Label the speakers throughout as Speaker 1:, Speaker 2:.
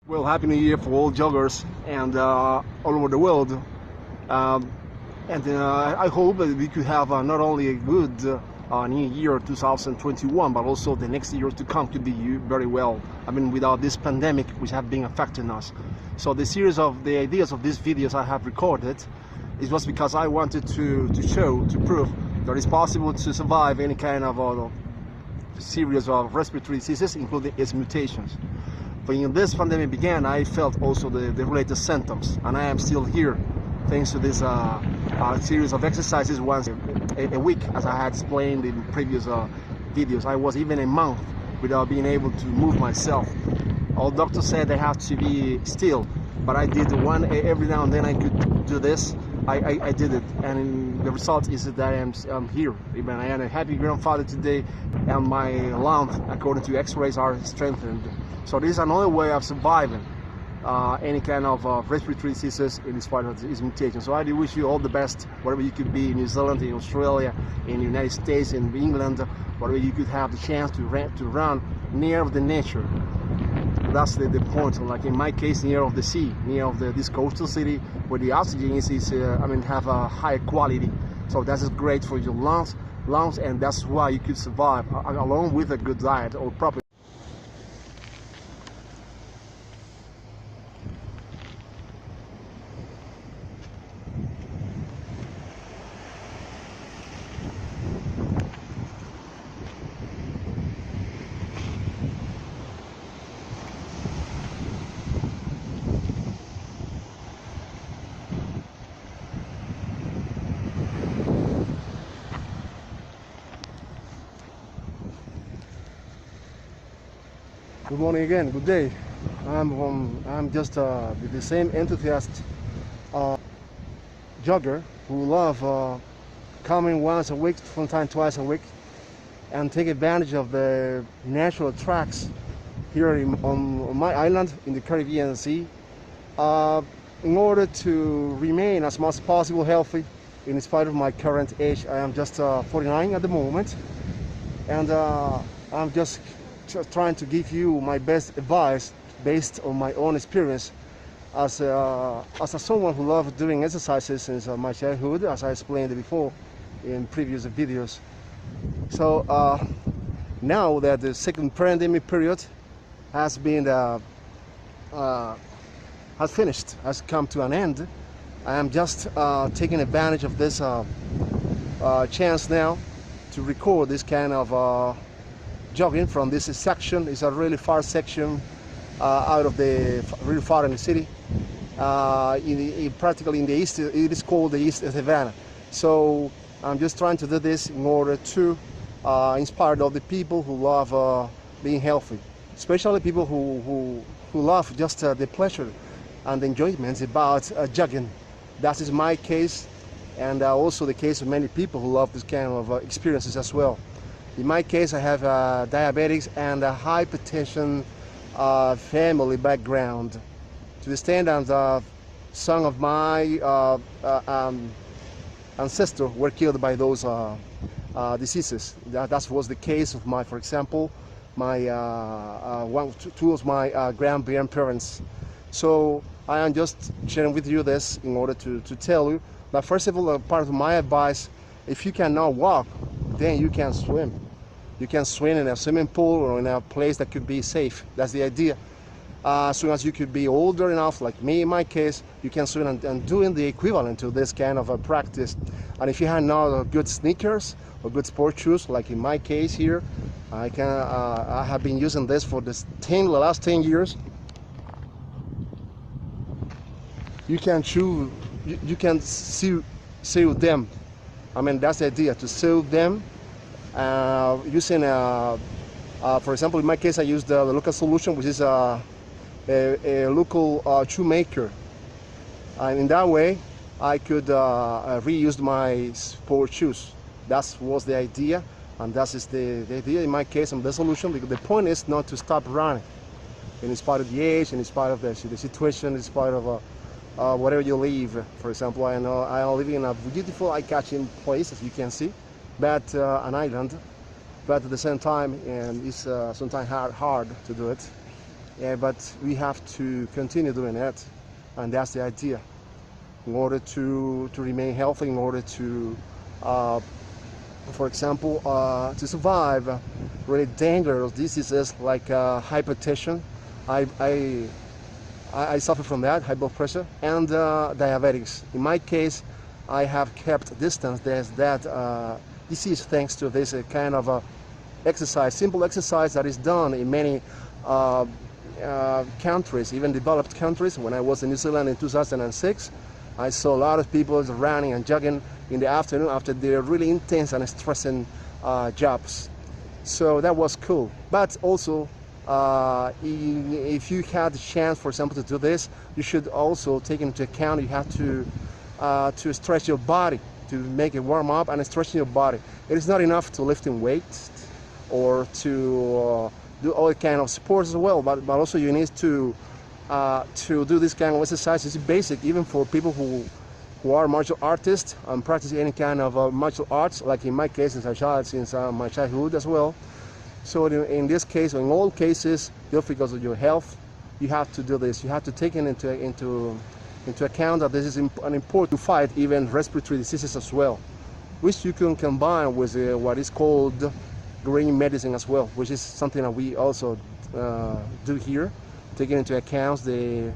Speaker 1: Well, Happy New Year for all joggers and all over the world. I hope that we could have not only a good new year 2021, but also the next years to come could be very well. I mean, without this pandemic, which have been affecting us. So the series of the ideas of these videos I have recorded is just because I wanted to prove that it's possible to survive any kind of series of respiratory diseases, including its mutations. When this pandemic began, I felt also the related symptoms, and I am still here thanks to this series of exercises once a week, as I had explained in previous videos. I was even a month without being able to move myself. All doctors said I have to be still, but I did one every now and then. I could do this. I did it, and the result is that I'm here. Even I am a happy grandfather today, and my lungs, according to X-rays, are strengthened. So this is another way of surviving any kind of respiratory diseases in spite of these mutations. So I do wish you all the best, wherever you could be, in New Zealand, in Australia, in the United States, in England, wherever you could have the chance to run near the nature. That's the point. Like in my case, near of the sea, near of this coastal city, where the oxygen have a high quality. So that is great for your lungs, and that's why you could survive along with a good diet or proper. Good morning again, good day. I'm just the same enthusiast jogger who love coming once a week, sometimes twice a week, and take advantage of the natural tracks here on my island in the Caribbean Sea in order to remain as much as possible healthy in spite of my current age. I am just 49 at the moment, and I'm just trying to give you my best advice based on my own experience as someone who loves doing exercises since my childhood, as I explained before in previous videos. So now that the second pandemic period has been has finished, has come to an end, I am just taking advantage of this chance now to record this kind of jogging from this section. It's a really far section out of really far in the city, practically in the east. It is called the East Savannah. So I'm just trying to do this in order to inspire all the people who love being healthy, especially people who love just the pleasure and the enjoyment about jogging. That is my case, and also the case of many people who love this kind of experiences as well. In my case, I have diabetics and a hypertension family background. To the extent that some of my ancestors were killed by those diseases. That was the case of for example, two of my grandparents. So I am just sharing with you this in order to tell you that, first of all, part of my advice: if you cannot walk, then you can swim. You can swim in a swimming pool or in a place that could be safe. That's the idea. As soon as you could be older enough, like me in my case, you can swim and doing the equivalent to this kind of a practice. And if you have no good sneakers or good sport shoes, like in my case here, I have been using this for the last 10 years. You can sew them. I mean, that's the idea, to sew them using for example, in my case, I used the local solution, which is a local shoemaker, and in that way I could reuse my sport shoes. That was the idea, and that is the idea in my case on the solution, because the point is not to stop running in spite of the age, in spite of the situation, in spite of wherever you live. For example, I know I am living in a beautiful eye-catching place, as you can see, but an island, but at the same time, and it's sometimes hard to do it. but we have to continue doing it, and that's the idea. In order to remain healthy, in order to, for example, to survive really dangerous diseases like hypertension. I suffer from that, high blood pressure, and diabetics. In my case, I have kept distance. There's that disease thanks to this kind of exercise, simple exercise that is done in many countries, even developed countries. When I was in New Zealand in 2006, I saw a lot of people running and jogging in the afternoon after their really intense and stressing jobs. So that was cool. But also, if you had the chance, for example, to do this, you should also take into account you have to stretch your body, to make it warm up and stretching your body. It is not enough to lifting weights or to do all kind of sports as well, but also you need to do this kind of exercise. It's basic even for people who are martial artists and practice any kind of martial arts, like in my case, since my childhood as well. So in this case, or in all cases, just because of your health, you have to do this. You have to take it into account that this is an important to fight even respiratory diseases as well, which you can combine with what is called green medicine as well, which is something that we also do here, taking into account the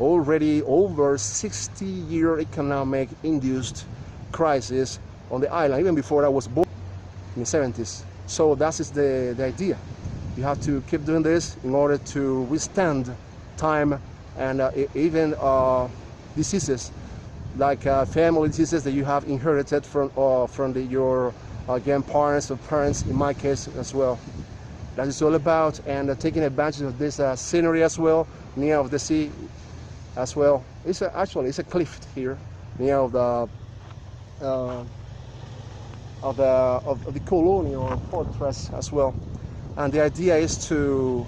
Speaker 1: already over 60-year economic induced crisis on the island, even before I was born in the 70s. So that is the idea. You have to keep doing this in order to withstand time and even diseases like family diseases that you have inherited from your grandparents or parents, in my case as well. That is all about, and taking advantage of this scenery as well, near of the sea as well. Actually it's a cliff here near of the colonial fortress as well. And the idea is to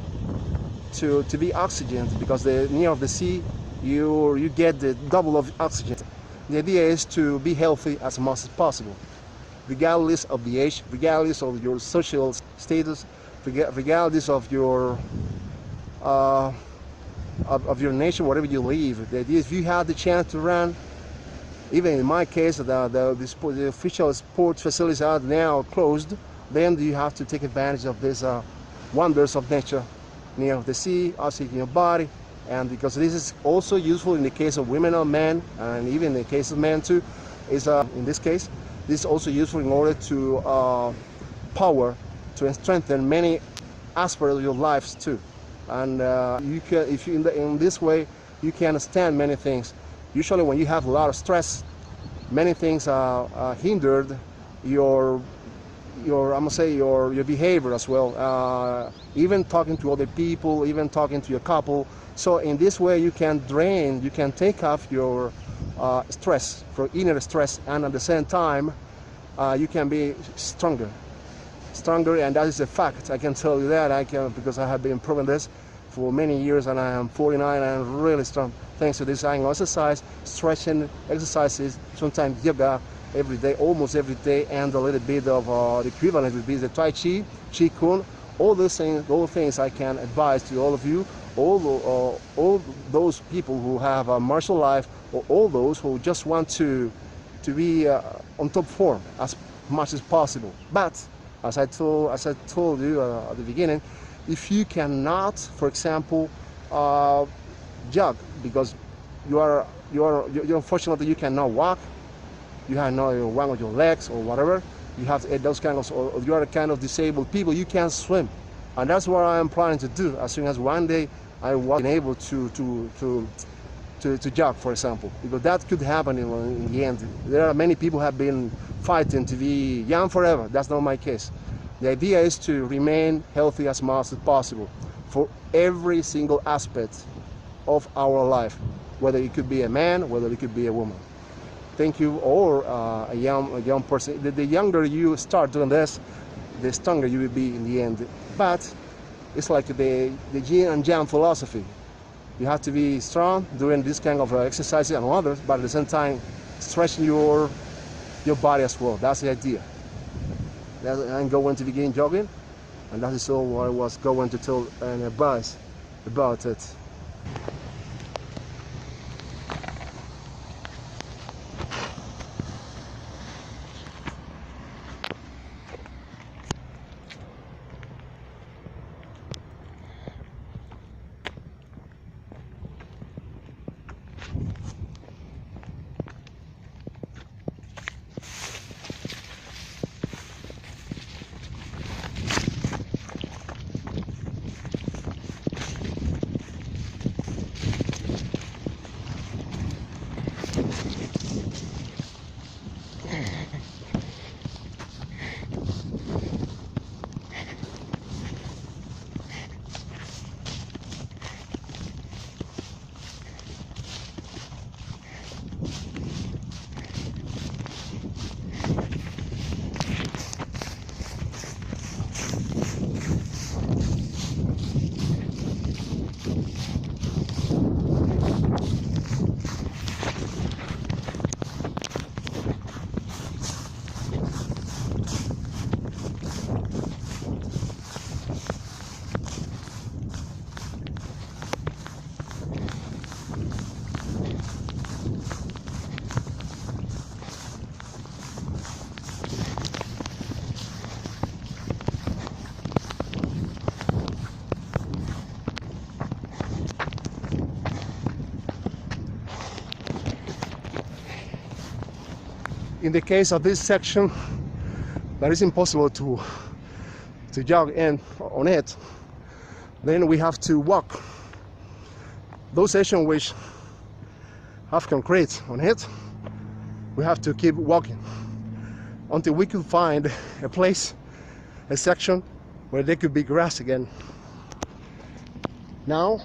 Speaker 1: be oxygened, because near of the sea you get the double of oxygen. The idea is to be healthy as much as possible, regardless of the age, regardless of your social status, regardless of your nation, wherever you live. The idea is if you have the chance to run, even in my case, the official sports facilities are now closed, then you have to take advantage of these wonders of nature near the sea, oxygen your body. And because this is also useful in the case of women or men, and even in the case of men too, is in this case, this is also useful in order to power, to strengthen many aspects of your lives too. And you can, if you in this way, you can stand many things. Usually, when you have a lot of stress, many things are hindered your behavior as well. Even talking to other people, even talking to your couple. So in this way, you can take off your stress, for inner stress, and at the same time, you can be stronger, and that is a fact. I can tell you that because I have been proving this for many years, and I am 49 and I'm really strong thanks to this angle exercise, stretching exercises, sometimes yoga every day, almost every day, and a little bit of the equivalent would be the Tai Chi, Qi Kun. All those things I can advise to all of you, all those people who have a martial life, or all those who just want to be on top form as much as possible. But as I told you at the beginning, if you cannot, for example, jog because you're unfortunately you cannot walk, you have no one of your legs or whatever, you have those kind of, or you are a kind of disabled people, you can't swim, and that's what I am planning to do as soon as one day I was able to jog, for example, because that could happen in the end. There are many people who have been fighting to be young forever. That's not my case. The idea is to remain healthy as much as possible for every single aspect of our life, whether it could be a man, whether it could be a woman. Thank you, or a young person. The younger you start doing this, the stronger you will be in the end. But it's like the yin and yang philosophy. You have to be strong doing this kind of exercises and others, but at the same time stretching your body as well. That's the idea. I'm going to begin jogging, and that is all I was going to tell and advise about it. In the case of this section, that is impossible to jog in on it, then we have to walk. Those sections which have concrete on it, we have to keep walking until we could find a place, a section where there could be grass again. Now,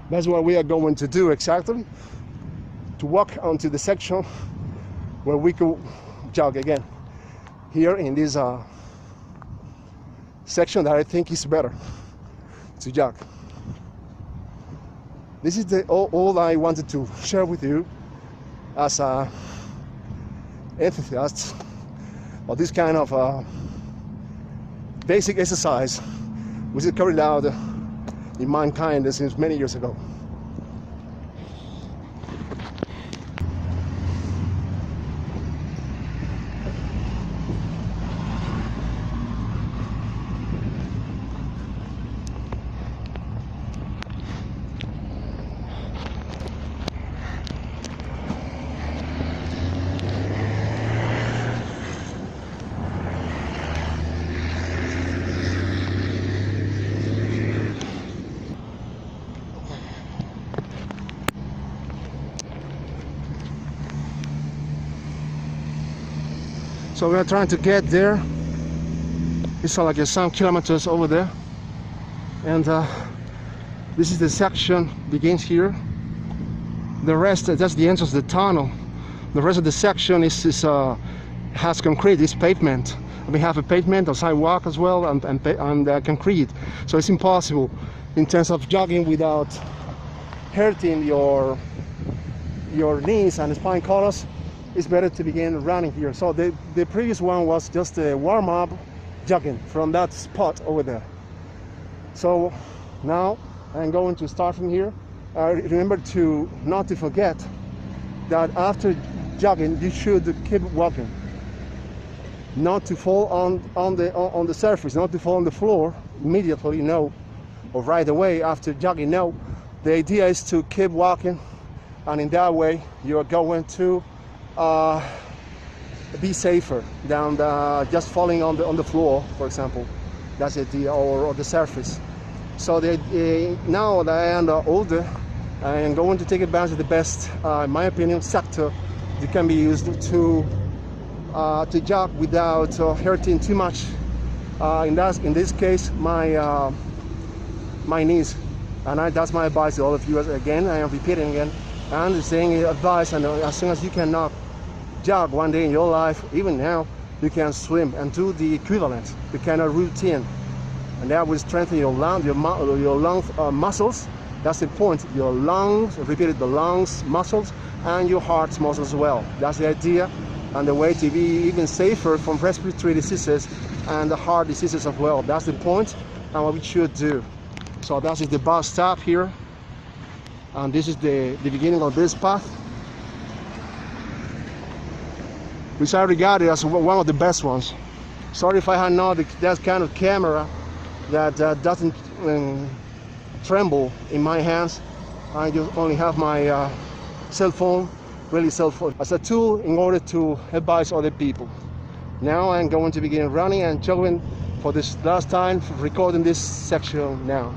Speaker 1: that's what we are going to do exactly, to walk onto the section where we could jog again. Here in this section that I think is better to jog. This is all I wanted to share with you as a enthusiast of this kind of basic exercise which is carried out in mankind since many years ago. So we are trying to get there. It's like some kilometers over there, and this is the section begins here. The rest, that's the entrance of the tunnel. The rest of the section has concrete, it's pavement. We have a pavement, a sidewalk as well, and concrete. So it's impossible in terms of jogging without hurting your knees and spine columns. It's better to begin running here. So the previous one was just a warm-up jogging from that spot over there. So now I'm going to start from here. Remember not to forget that after jogging you should keep walking, not to fall on the surface, not to fall on the floor immediately, no, or right away after jogging, no. The idea is to keep walking, and in that way you're going to be safer than just falling on the floor, for example. That's the idea, or the surface. So now that I am older, I am going to take advantage of the best, in my opinion, sector that can be used to jog without hurting too much. In this case, my knees, and that's my advice to all of you. Again, I am repeating again, and saying advice. And as soon as you cannot jog one day in your life, even now, you can swim and do the equivalent, the kind of routine, and that will strengthen your lung muscles. That's the point. Your lungs, repeat it, the lungs muscles, and your heart muscles as well. That's the idea, and the way to be even safer from respiratory diseases and the heart diseases as well. That's the point. and what we should do. So that is the bus stop here, and this is the beginning of this path, which I regard as one of the best ones. Sorry if I had not that kind of camera that doesn't tremble in my hands. I just only have my cell phone as a tool in order to advise other people. Now I'm going to begin running and jogging for this last time, recording this section now.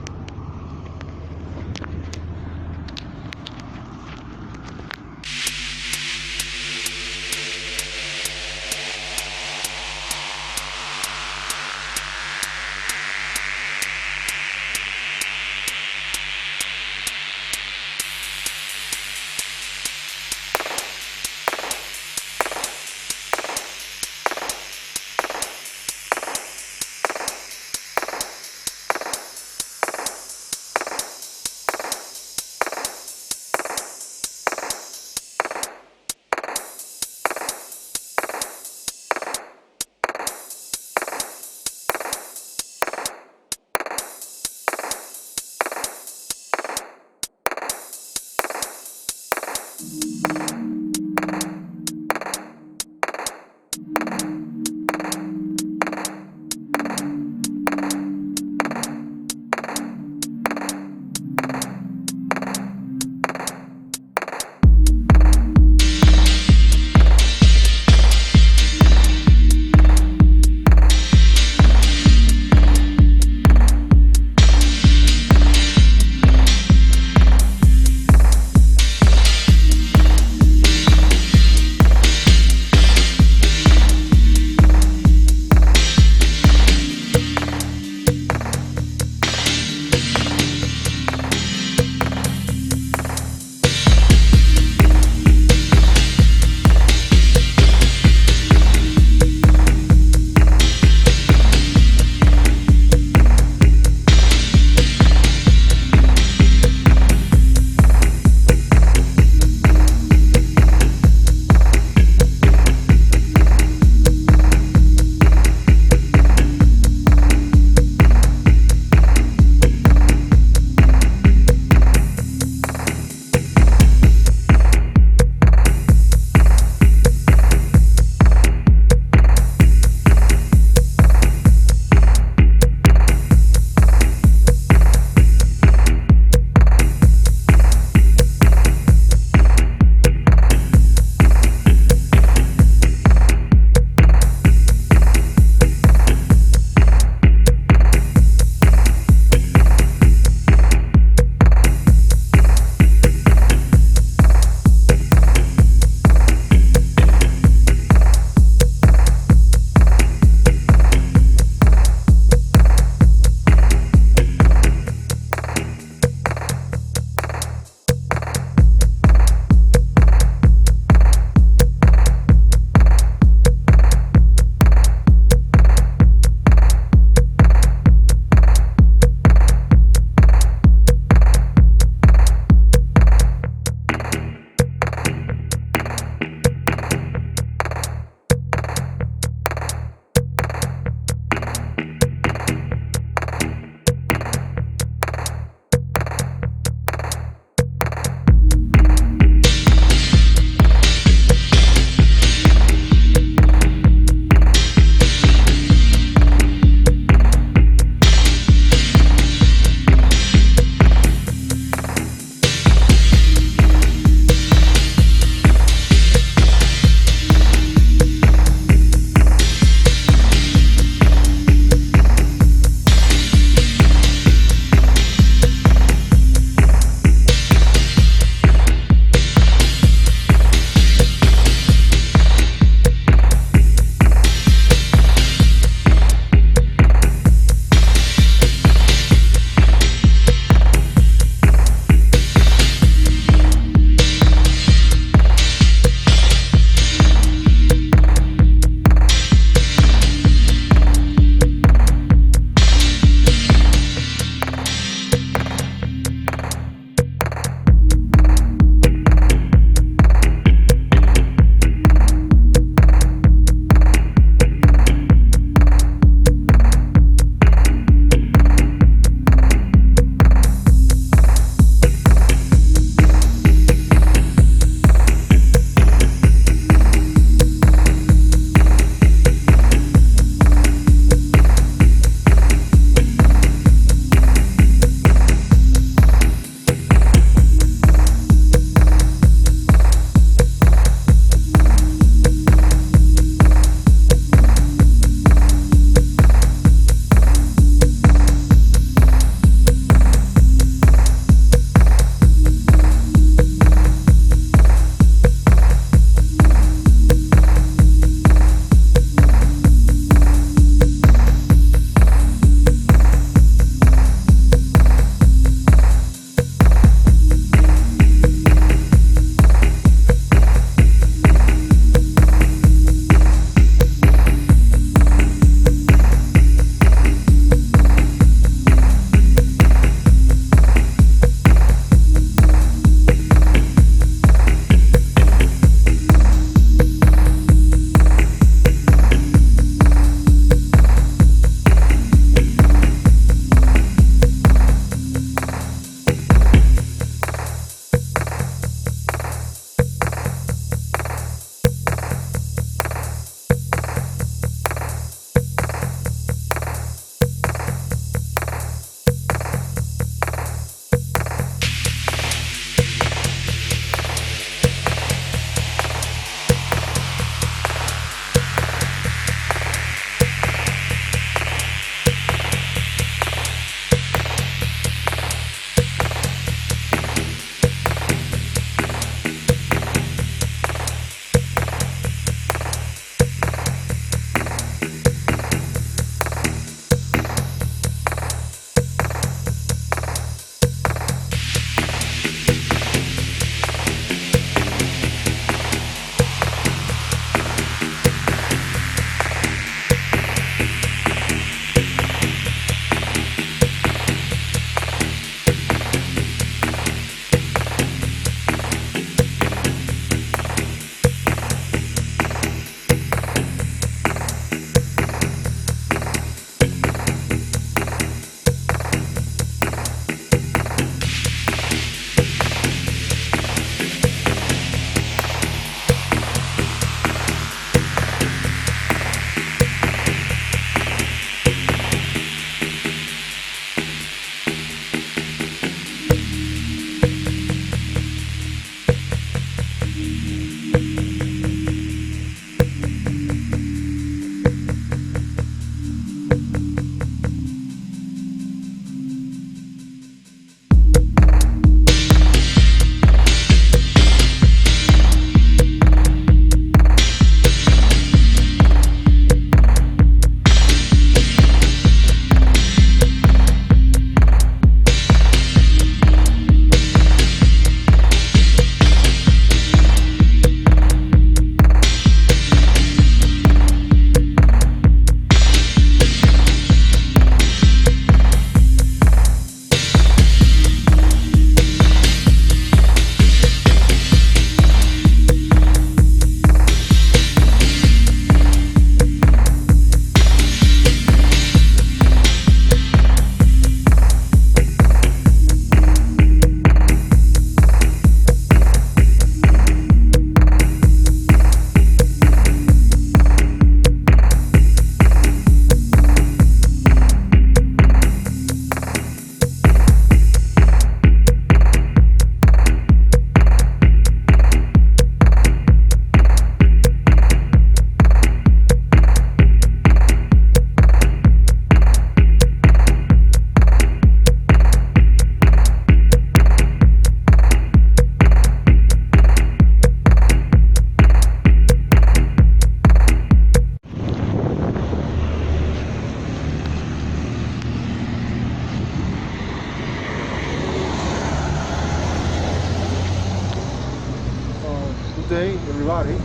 Speaker 1: today, everybody.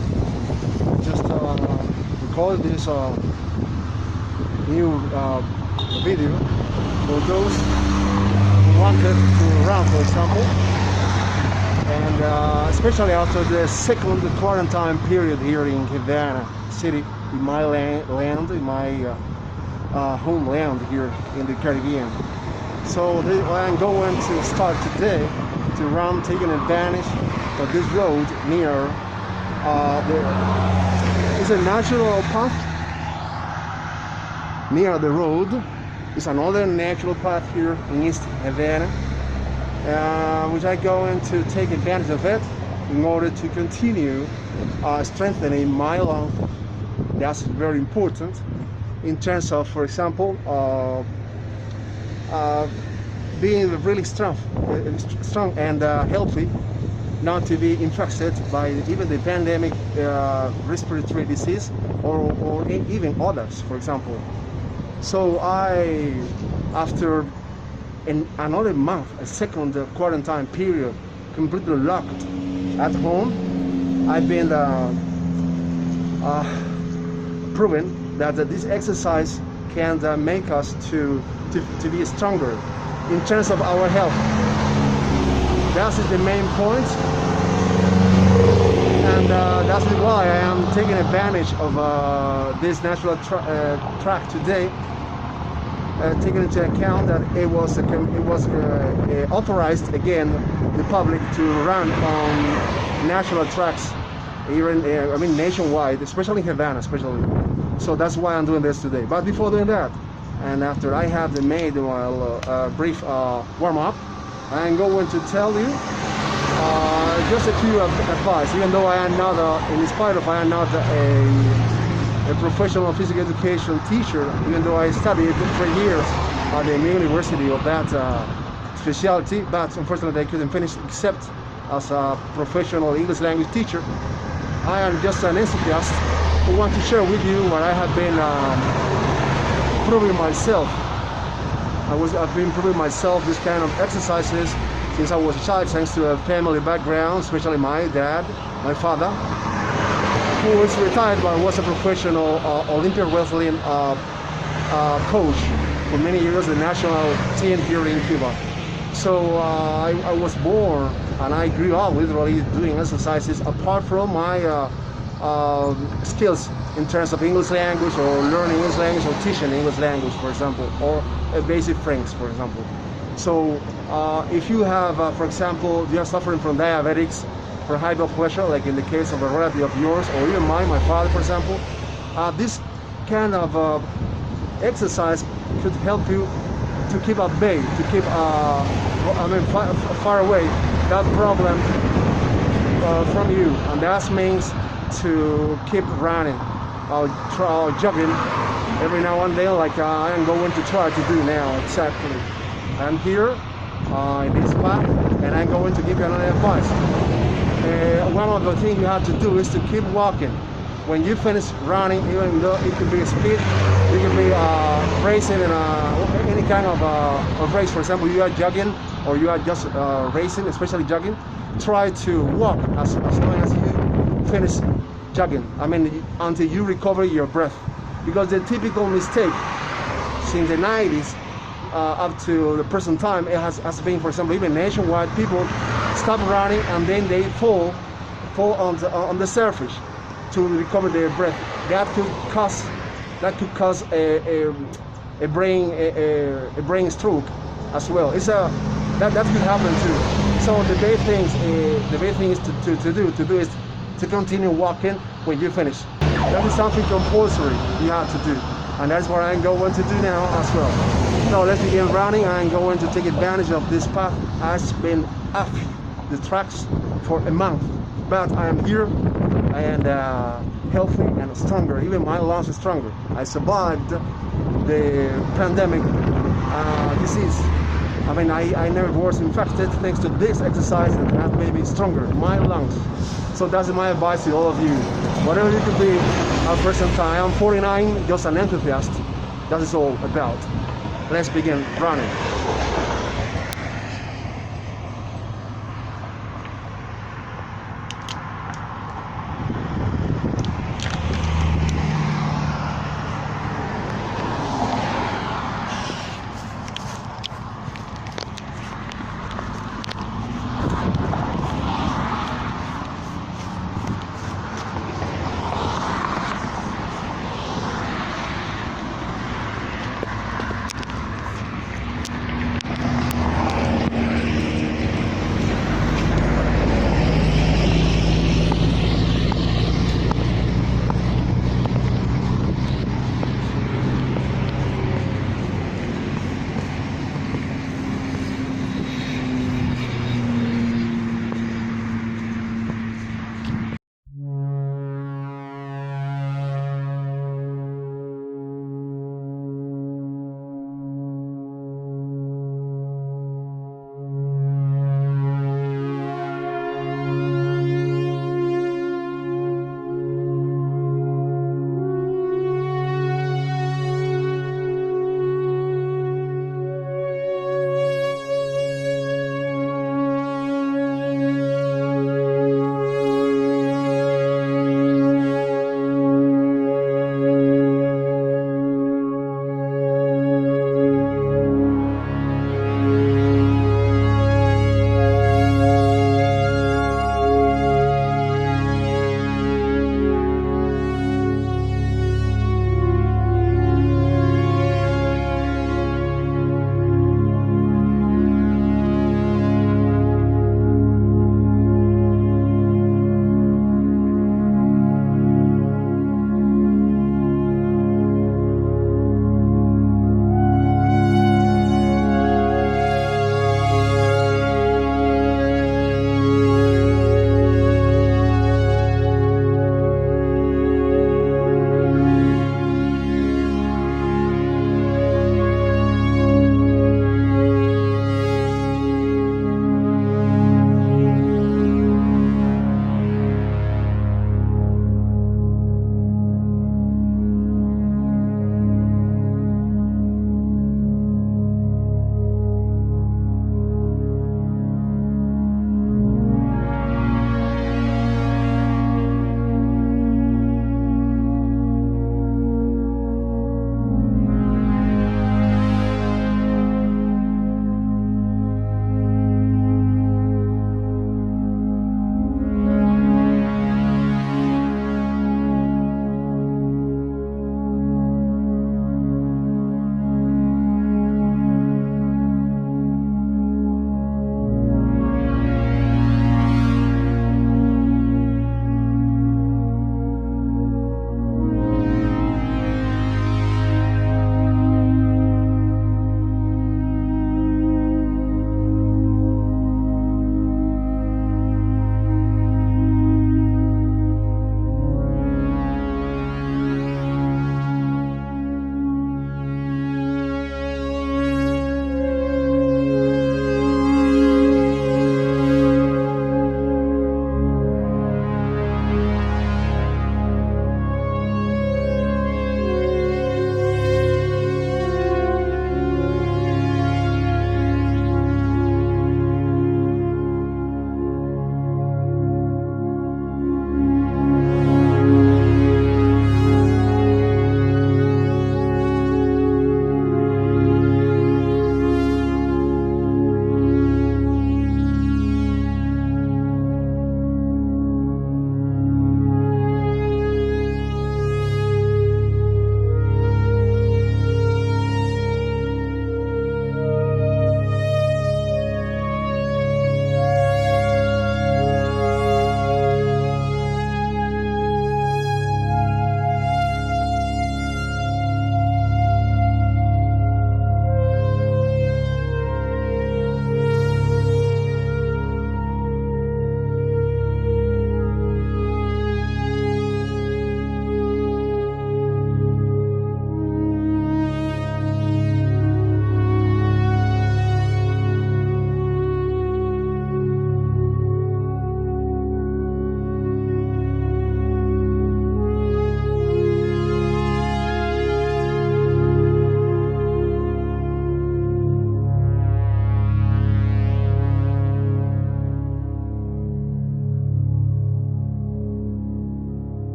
Speaker 1: Just record this new video for those who wanted to run, for example, and especially after the second quarantine period here in Havana City, in my land, in my homeland here in the Caribbean. So I'm going to start today to run, taking advantage of this road near it's a natural path near the road. It's another natural path here in East Havana, which I'm going to take advantage of it in order to continue strengthening my lung. That's very important in terms of, for example, being really strong and healthy, not to be infected by even the pandemic respiratory disease or even others, for example. So after another month, a second quarantine period, completely locked at home, I've been proven that this exercise can make us to be stronger in terms of our health. That is the main point, and that's why I am taking advantage of this natural track today, taking into account that it was authorized again the public to run on natural tracks here in nationwide, especially in Havana, especially. So that's why I'm doing this today. But before doing that, and after I have made a brief warm-up, I'm going to tell you just a few advice. Even though I am not, in spite of I am not a professional physical education teacher, even though I studied for years at the university of that specialty, but unfortunately I couldn't finish except as a professional English language teacher. I am just an enthusiast who want to share with you what I have been proving myself. I've been proving myself this kind of exercises since I was a child, thanks to a family background, especially my dad, my father, who is retired but was a professional Olympic wrestling coach for many years, the national team here in Cuba. So I was born and I grew up literally doing exercises apart from my skills in terms of English language or learning English language or teaching English language, for example, or basic French, for example. So if you have, for example, you are suffering from diabetics, for high blood pressure, like in the case of a relative of yours, or even mine, my father, for example, this kind of exercise could help you to keep at bay, to keep, far away that problem from you, and that means to keep running or jogging every now and then, like I am going to try to do now. Exactly. I'm here in this path, and I'm going to give you another advice. One of the things you have to do is to keep walking. When you finish running, even though it could be a speed, it could be racing in any kind of race. For example, you are jogging or you are just racing, especially jogging. Try to walk as long as you finish jogging. Until you recover your breath. Because the typical mistake since the 90s up to the present time, it has been, for example, even nationwide, people stop running and then they fall on the surface to recover their breath. That could cause a brain stroke as well. That could happen too. So the best thing is to do is to continue walking when you finish. That is something compulsory you have to do, and that's what I'm going to do now as well. Now let's begin running. I'm going to take advantage of this path. I've been off the tracks for a month, but I am here and healthy and stronger. Even my lungs are stronger. I survived the pandemic disease. I never was infected thanks to this exercise, and that made me stronger, my lungs. So that's my advice to all of you. Whatever you could be at present time, I'm 49, just an enthusiast. That is all about. Let's begin running.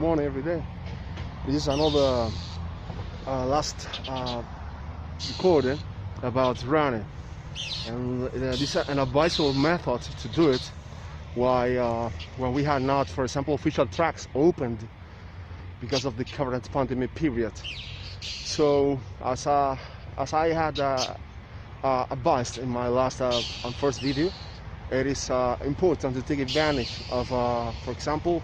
Speaker 1: morning every day. This is another last recording about running, and this is an advisable method to do it when we had not, for example, official tracks opened because of the current pandemic period. So as I had advised in my last and first video, it is important to take advantage of, for example,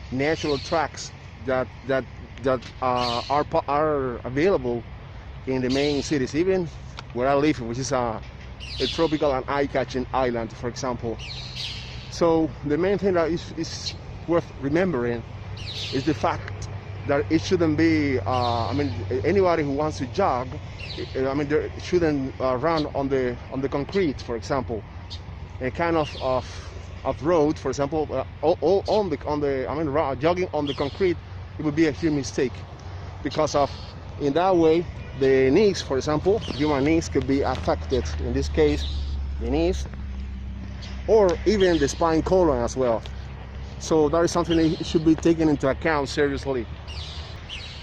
Speaker 1: natural tracks that are available in the main cities, even where I live, which is a tropical and eye-catching island, for example. So the main thing that is worth remembering is the fact that it shouldn't be, anybody who wants to jog, they shouldn't run on the concrete, for example, a kind of road, for example, jogging on the concrete. It would be a huge mistake, because in that way the knees, for example, human knees could be affected. In this case, the knees, or even the spine column as well. So that is something that should be taken into account seriously.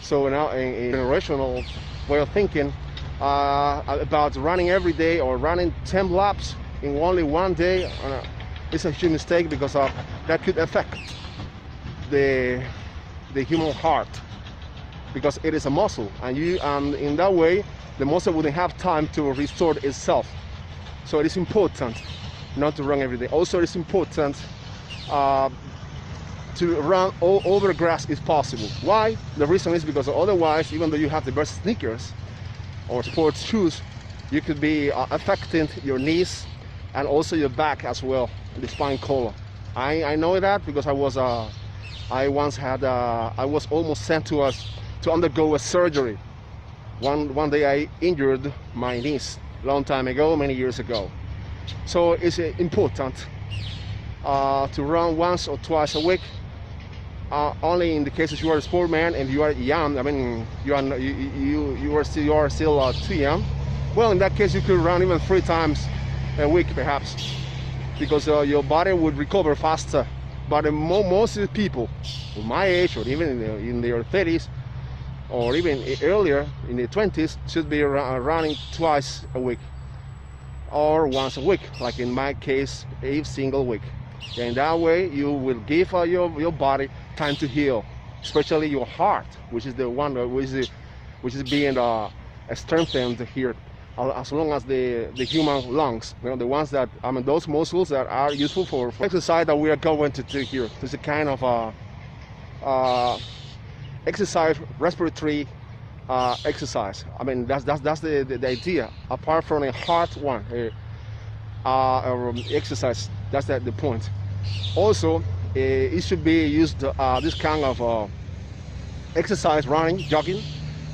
Speaker 1: So now, in a rational way of thinking about running every day or running 10 laps in only one day, it's a huge mistake, because that could affect the human heart, because it is a muscle, and in that way the muscle wouldn't have time to restore itself. So it is important not to run every day. Also, it is important to run over grass if possible. Why? The reason is because otherwise, even though you have the best sneakers or sports shoes, you could be affecting your knees and also your back as well, the spine column. I know that because I was almost sent to undergo a surgery. One day I injured my knees long time ago, many years ago. So it's important to run once or twice a week. Only in the cases you are a sportman and you are young. You are still too young. Well, in that case, you could run even 3 times a week, perhaps, because your body would recover faster. But most of the people my age, or even in their 30s, or even earlier in their 20s, should be running twice a week or once a week, like in my case, a single week. And that way you will give your body time to heal, especially your heart, which is the one which is being strengthened here, as long as the human lungs, the ones that, those muscles that are useful for exercise that we are going to do here. It's a kind of exercise, respiratory exercise. That's the idea, apart from a heart one exercise. That's the point. Also, it should be used, this kind of exercise, running, jogging,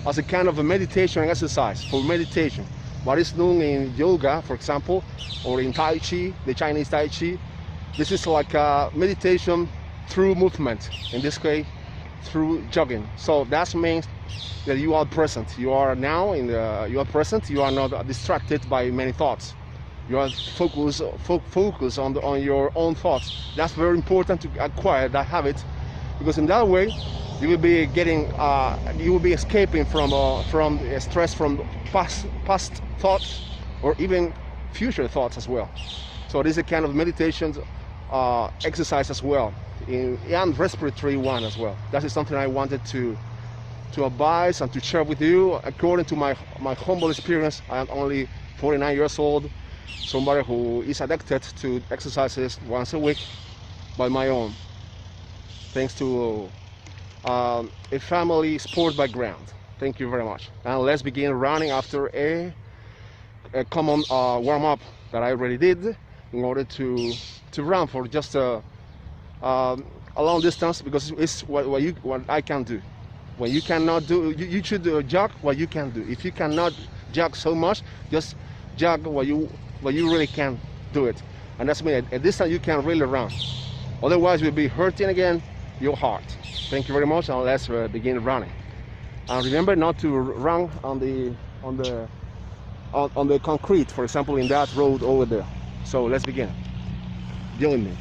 Speaker 1: as a kind of a meditation exercise, for meditation. What is known in yoga, for example, or in Tai Chi, the Chinese Tai Chi. This is like a meditation through movement, in this case through jogging. So that means that you are present. You are now you are present. You are not distracted by many thoughts. You are focused on your own thoughts. That's very important to acquire that habit, because in that way you will be escaping from stress from past thoughts, or even future thoughts as well. So this is a kind of meditation exercise as well, and respiratory one as well. That is something I wanted to advise and to share with you. According to my humble experience, I am only 49 years old, somebody who is addicted to exercises once a week by my own, thanks to a family sport background. Thank you very much. And let's begin running after a common warm-up that I already did, in order to run for just a long distance, because it's what I can do. When you cannot do, you should jog what you can do. If you cannot jog so much, just jog what you really can do it. And that's me. At this time you can really run. Otherwise you'll be hurting again your heart. Thank you very much, and let's begin running. And remember not to run on the concrete, for example, in that road over there. So let's begin. Join me.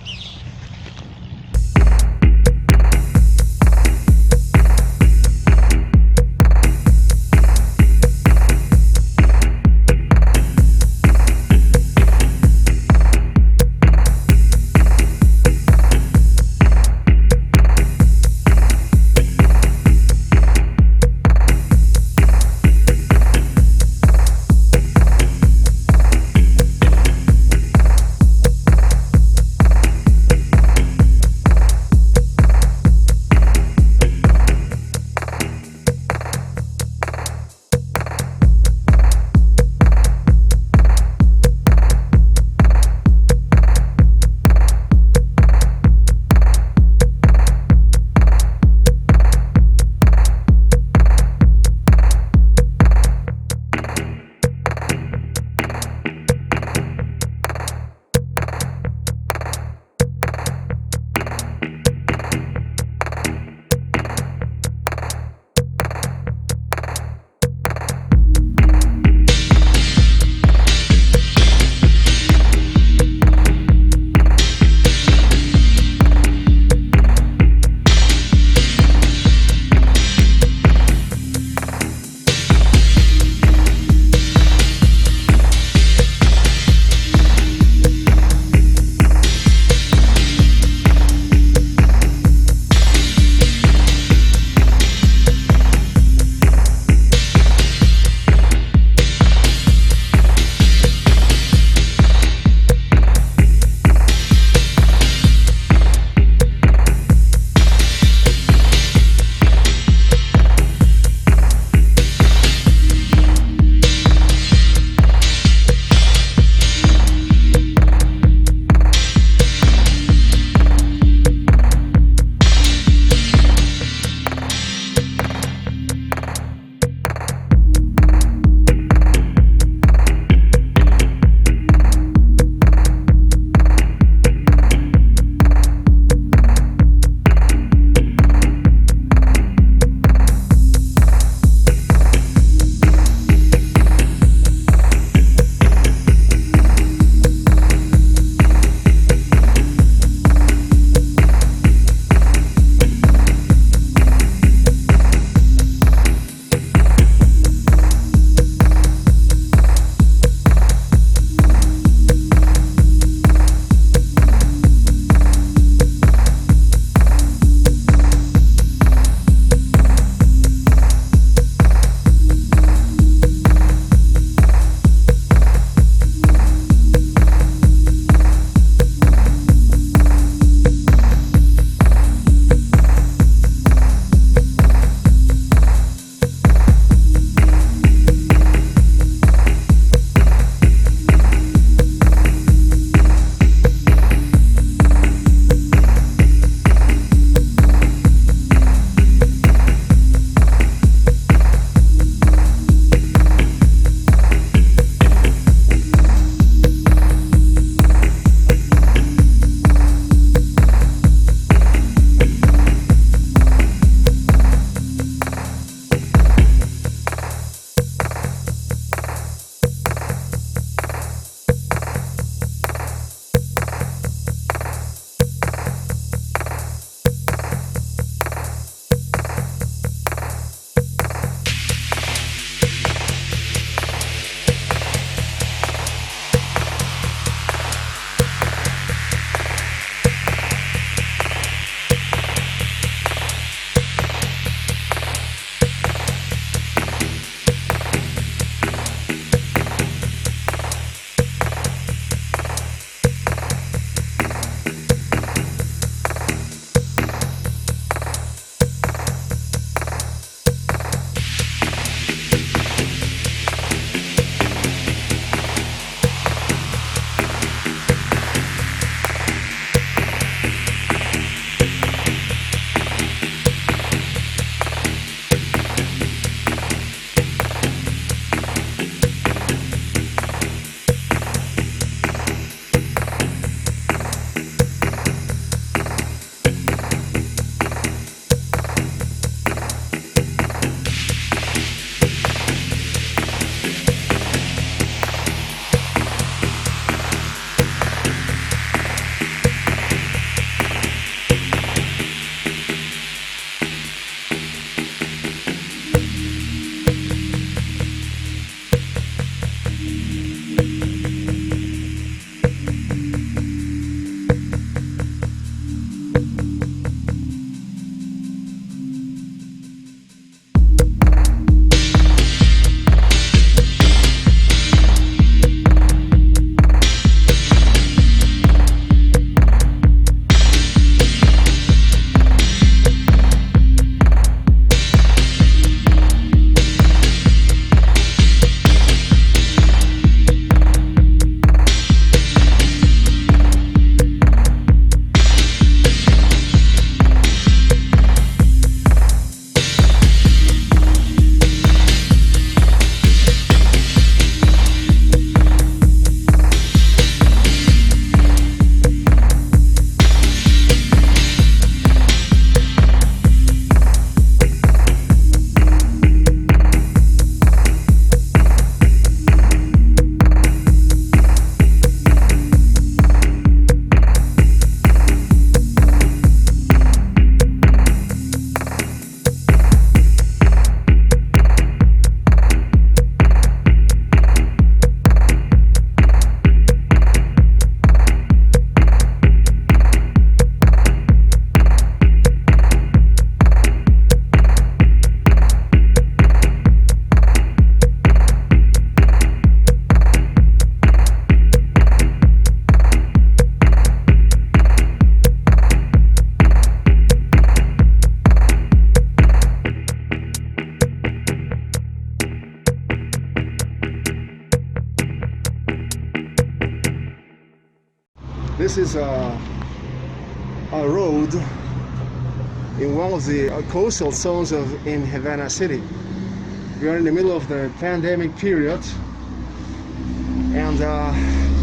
Speaker 1: this is a road in one of the coastal zones in Havana City. We are in the middle of the pandemic period, and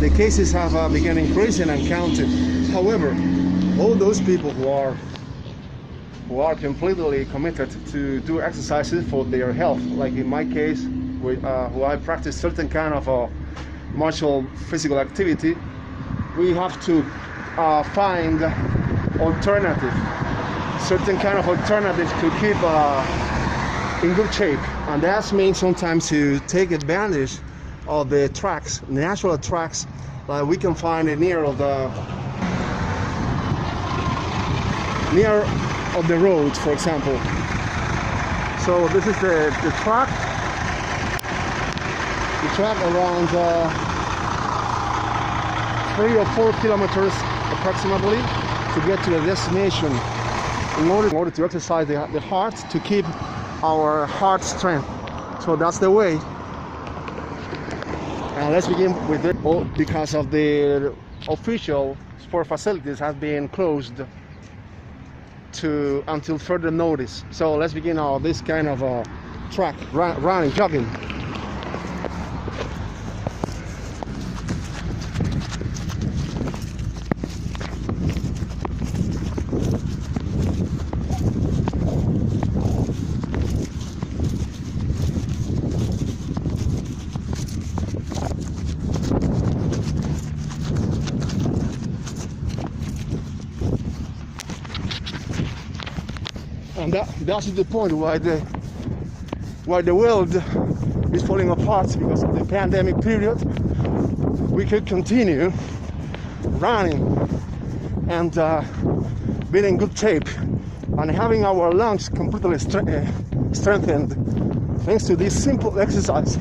Speaker 1: the cases have begun increasing and counting. However, all those people who are completely committed to do exercises for their health, like in my case, who I practice certain kind of martial physical activity, we have to find certain kind of alternatives to keep in good shape, and that means sometimes to take advantage of the tracks, natural tracks that we can find near of the road, for example. So this is the track around 3 or 4 kilometers approximately to get to the destination in order to exercise the heart, to keep our heart strength. So that's the way. And let's begin with it. Because of the official sport facilities have been closed until further notice. So let's begin this kind of track, running, jogging. And that's the point why the world is falling apart because of the pandemic period. We could continue running and being in good shape and having our lungs completely strengthened thanks to this simple exercise.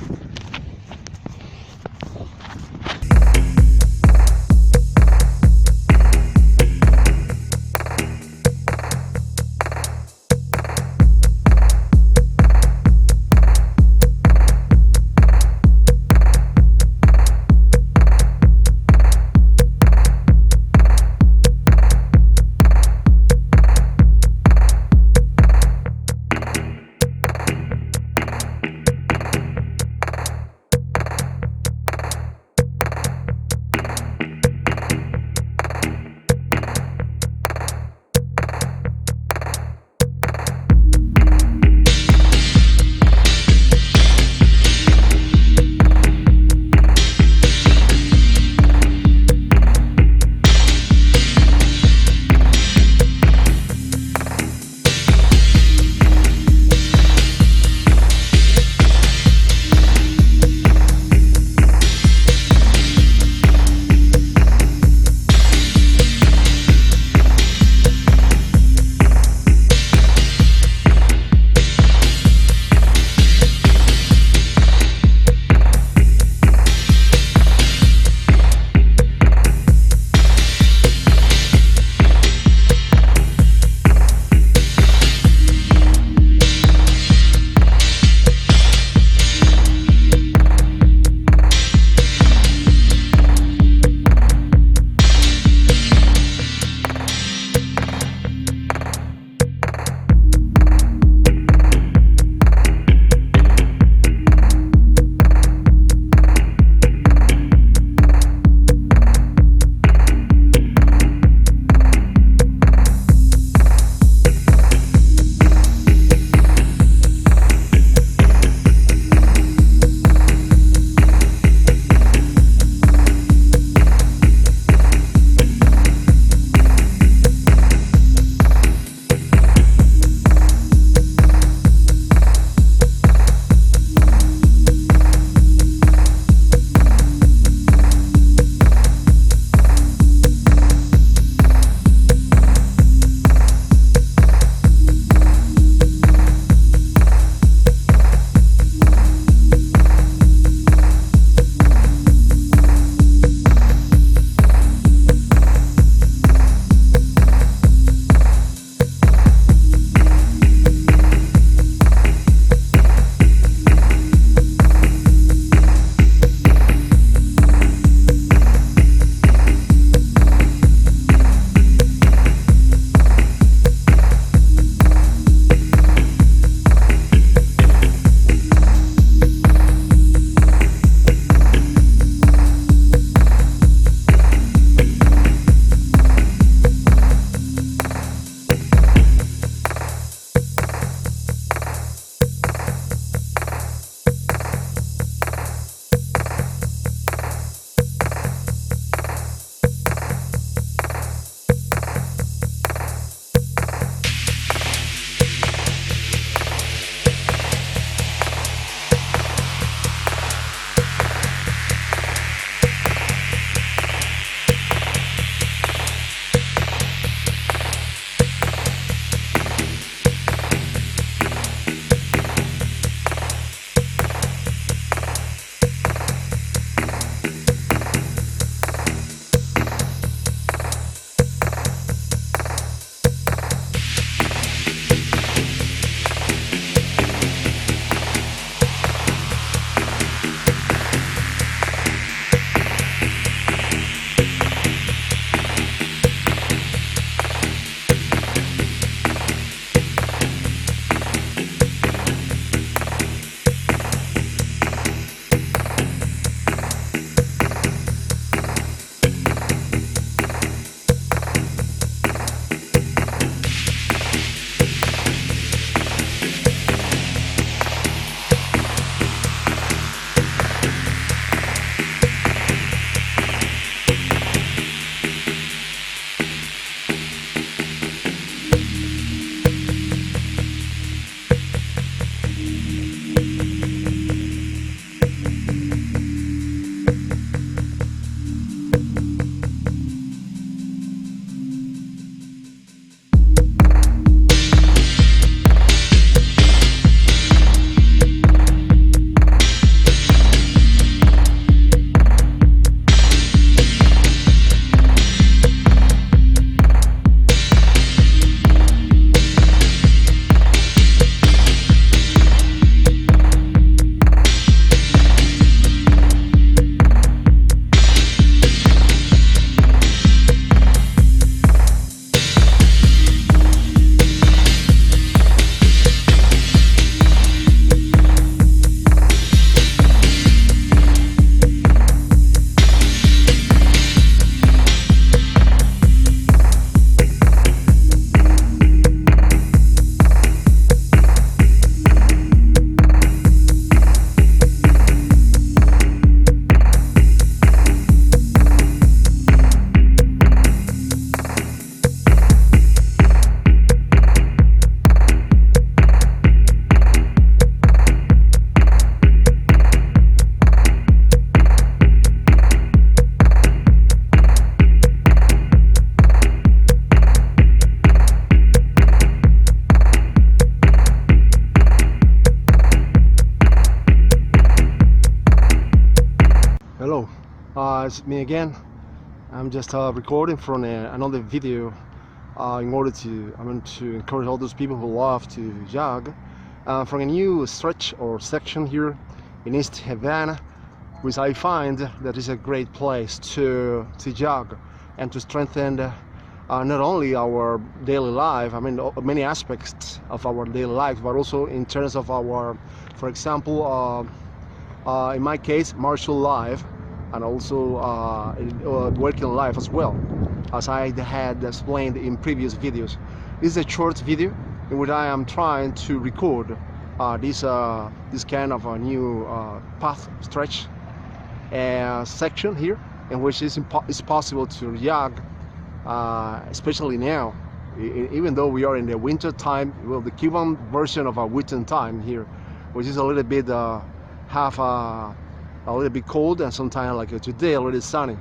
Speaker 1: It's me again. I'm just recording from another video in order to encourage all those people who love to jog from a new stretch or section here in East Havana, which I find that is a great place to jog and to strengthen not only our daily life, many aspects of our daily life, but also in terms of our, for example, in my case, martial life, and also working life as well, as I had explained in previous videos. This is a short video in which I am trying to record this kind of a new path stretch section here, in which it's possible to jog, especially now, even though we are in the winter time. Well, the Cuban version of our winter time here, which is a little bit a little bit cold, and sometimes like today a little sunny.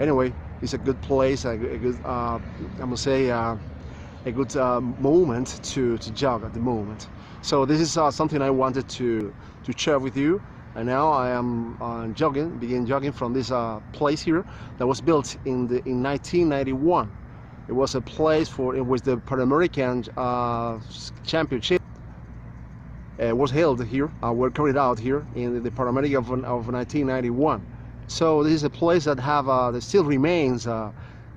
Speaker 1: Anyway, it's a good place, a good I must say a good moment to jog at the moment. So this is something I wanted to share with you. And now I am begin jogging from this place here that was built in 1991. It was a place in which the Pan American Championship was held here, were carried out here in the Pan American of 1991. So this is a place that that still remains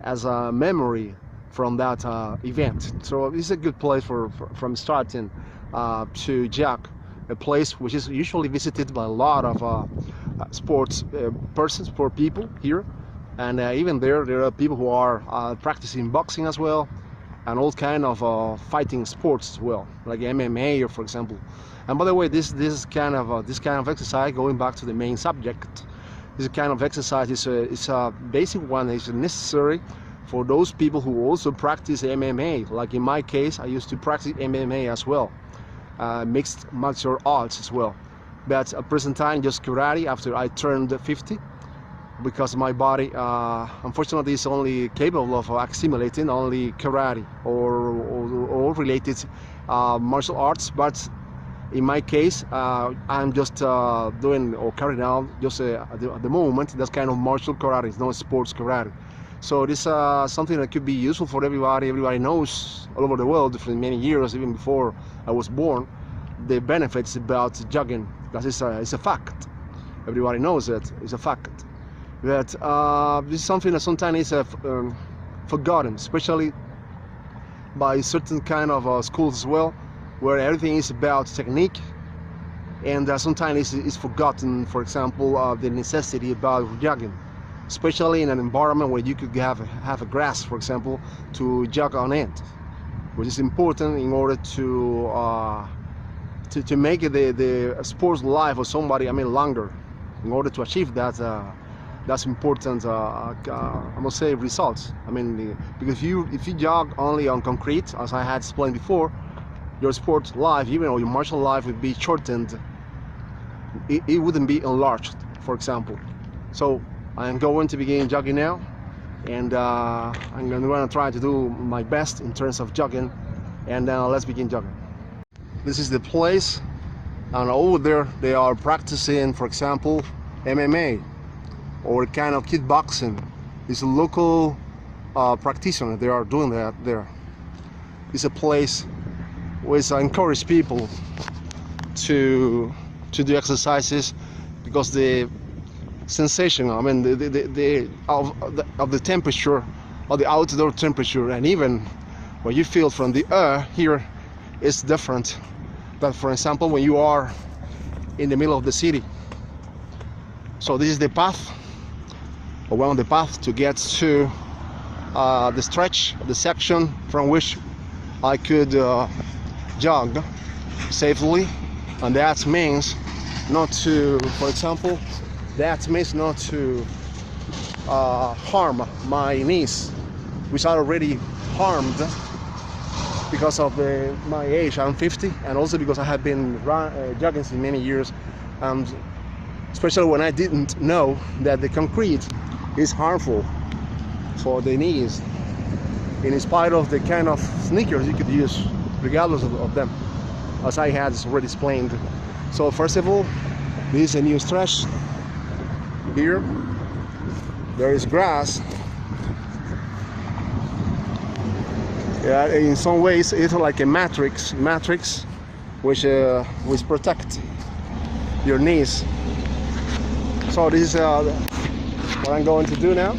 Speaker 1: as a memory from that event. So this is a good place from starting to jog. A place which is usually visited by a lot of sports people here, and even there are people who are practicing boxing as well, and all kind of fighting sports as well, like MMA, or for example. And by the way, this kind of exercise, going back to the main subject, this kind of exercise is a basic one. It's necessary for those people who also practice MMA. Like in my case, I used to practice MMA as well. Mixed martial arts as well, but at present time just karate after I turned 50, because my body unfortunately is only capable of assimilating only karate or related martial arts. But in my case, I'm just doing or carrying out just at the moment that kind of martial karate. It's not sports karate. So this is something that could be useful for everybody. Everybody knows all over the world for many years, even before I was born, the benefits about jogging, because it's a fact. Everybody knows it. It's a fact. But this is something that sometimes is forgotten, especially by certain kind of schools as well, where everything is about technique, and sometimes it's forgotten. For example, the necessity about jogging, especially in an environment where you could have a grass, for example, to jog on it, which is important in order to make the sports life of somebody longer. In order to achieve that's important. I must say results. Because if you jog only on concrete, as I had explained before, your sports life, even or your martial life, would be shortened. It wouldn't be enlarged, for example. So I am going to begin jogging now, and I'm going to try to do my best in terms of jogging, and let's begin jogging. This is the place, and over there they are practicing, for example, MMA or kind of kickboxing. It's a local practitioner. They are doing that there. It's a place which encourages people to do exercises, because the sensation, of the temperature, or the outdoor temperature, and even what you feel from the air here is different. But for example, when you are in the middle of the city. So this is the path, or one of the paths to get to the stretch, the section from which I could jog safely, and that means not to, for example, that means not to harm my knees, which are already harmed because of my age. I'm 50, and also because I have been jogging for many years, and especially when I didn't know that the concrete is harmful for the knees, in spite of the kind of sneakers you could use regardless of them, as I had already explained. So first of all, this is a new stretch here there is grass. Yeah, in some ways it's like a matrix which protect your knees. So this is what I'm going to do now.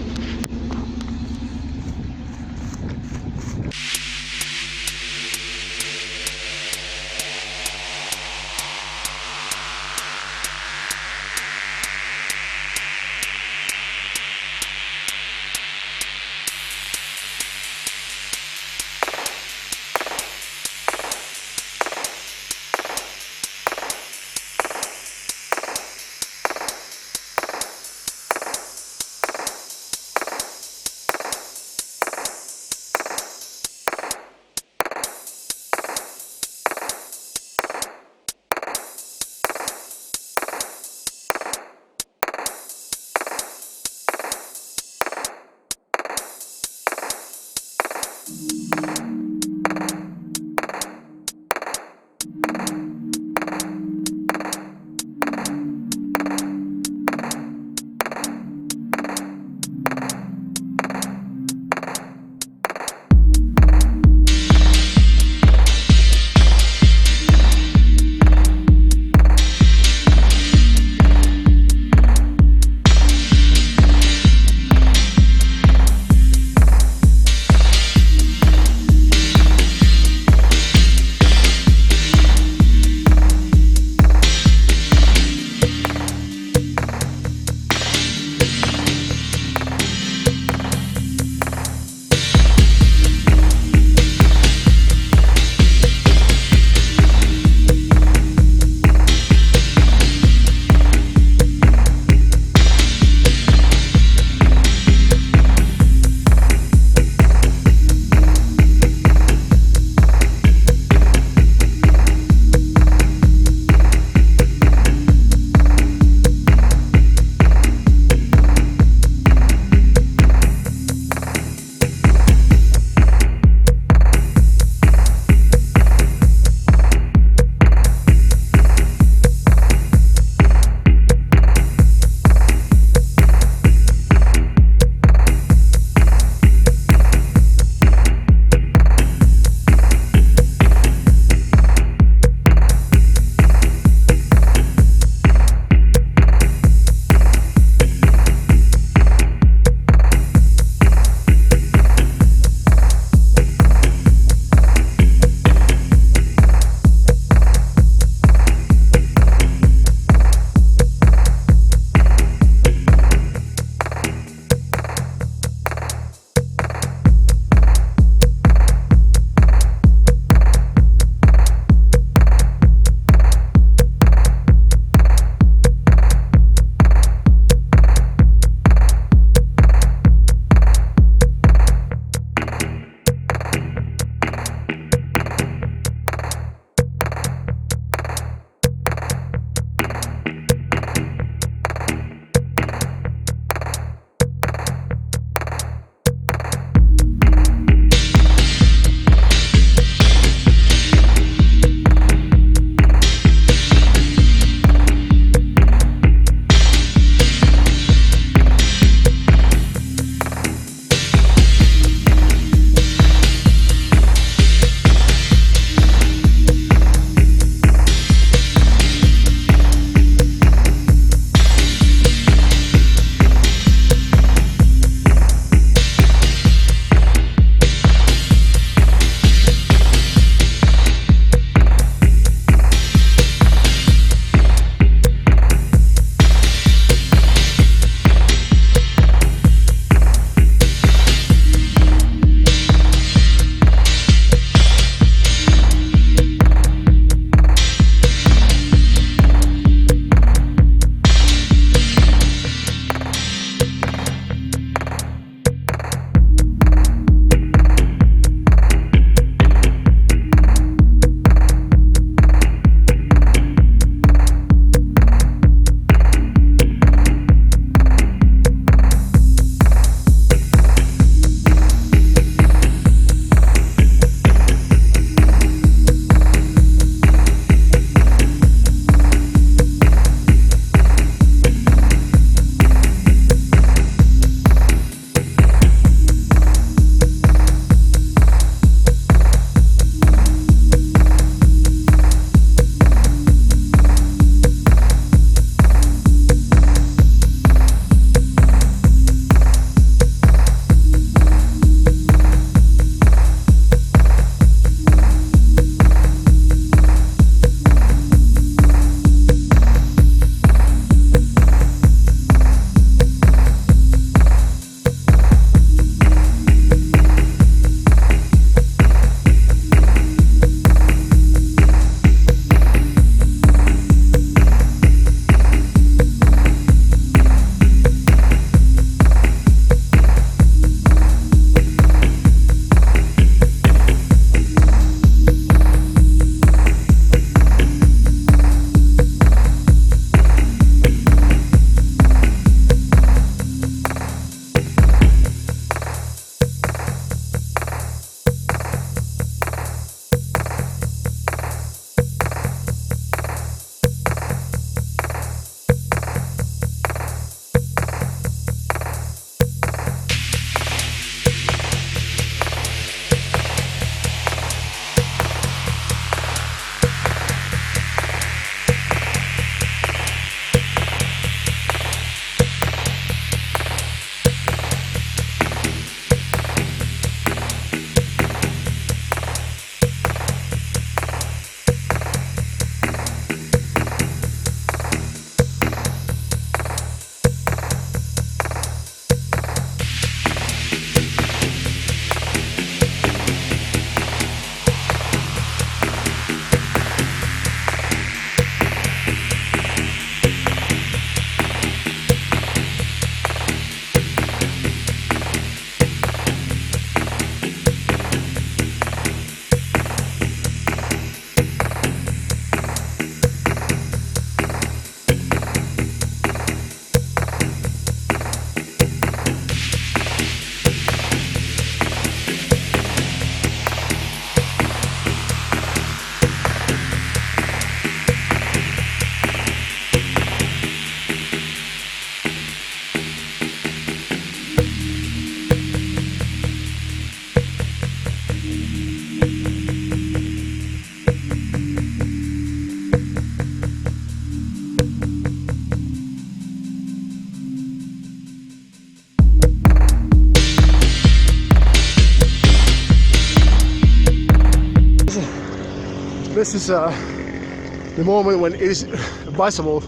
Speaker 1: this is the moment when it is advisable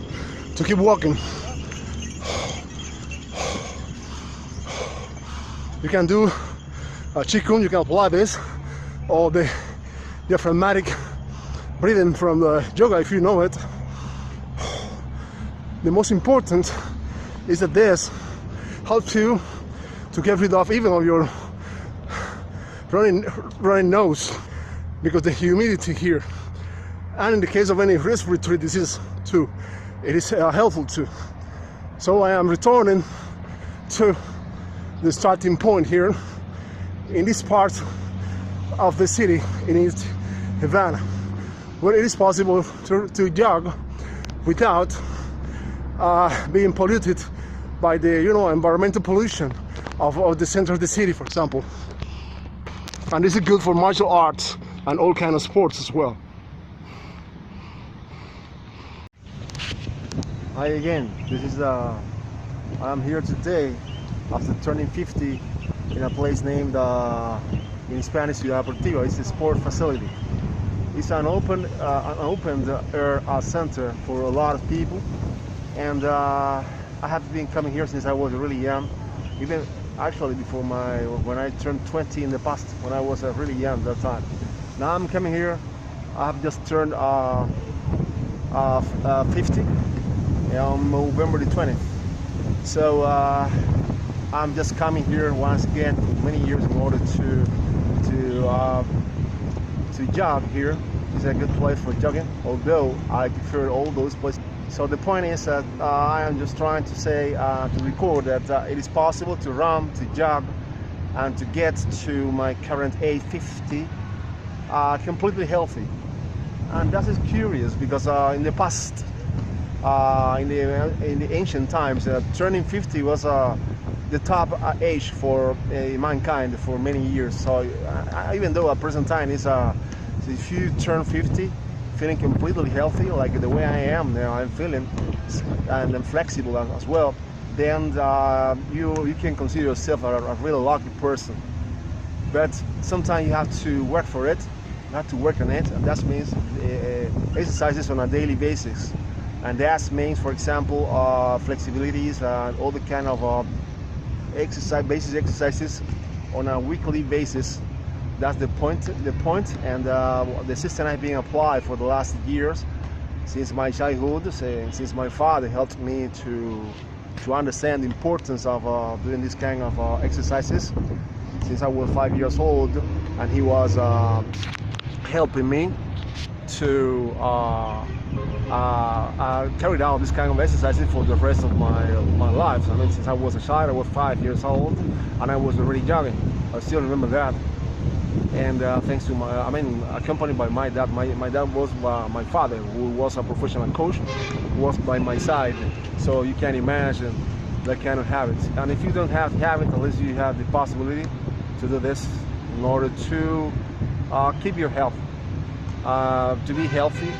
Speaker 1: to keep walking. You can do Qigong, you can apply this, or the diaphragmatic breathing from the yoga if you know it. The most important is that this helps you to get rid of even of your running nose, because the humidity here, and in the case of any respiratory disease too, it is helpful too. So I am returning to the starting point here in this part of the city in East Havana, where it is possible to jog without being polluted by the environmental pollution of the center of the city, for example. And this is good for martial arts and all kinds of sports as well. Hi again, I'm here today after turning 50 in a place named in Spanish Ciudad Deportiva. It's a sport facility. It's an open air center for a lot of people, and I have been coming here since I was really young, even actually before when I turned 20 in the past, when I was really young that time. Now I'm coming here. I have just turned 50 on November the 20th. So I'm just coming here once again many years in order to jog here. It's a good place for jogging, although I prefer all those places. So the point is that I am just trying to say, to record that it is possible to run, to jog, and to get to my current age 50 completely healthy. And that is curious because in the past, in the ancient times, turning 50 was the top age for mankind for many years. So even though at present time is if you turn 50 feeling completely healthy like the way I am now, I'm feeling, and I'm flexible as well, then you can consider yourself a really lucky person. But sometimes you have to work for it, you have to work on it, and that means exercises on a daily basis. And that means, for example, flexibilities and all the kind of basic exercises on a weekly basis. That's the point, and the system I've been applied for the last years, since my childhood, since my father helped me to understand the importance of doing this kind of exercises since I was 5 years old, and he was helping me to carry out this kind of exercises for the rest of my life. I mean, since I was a child, I was 5 years old, and I was already jogging. I still remember that. And thanks to accompanied by my dad. My dad was my father, who was a professional coach, was by my side. So you can imagine that kind of habits. And if you don't have habit, at least you have the possibility to do this in order to keep your health, to be healthy.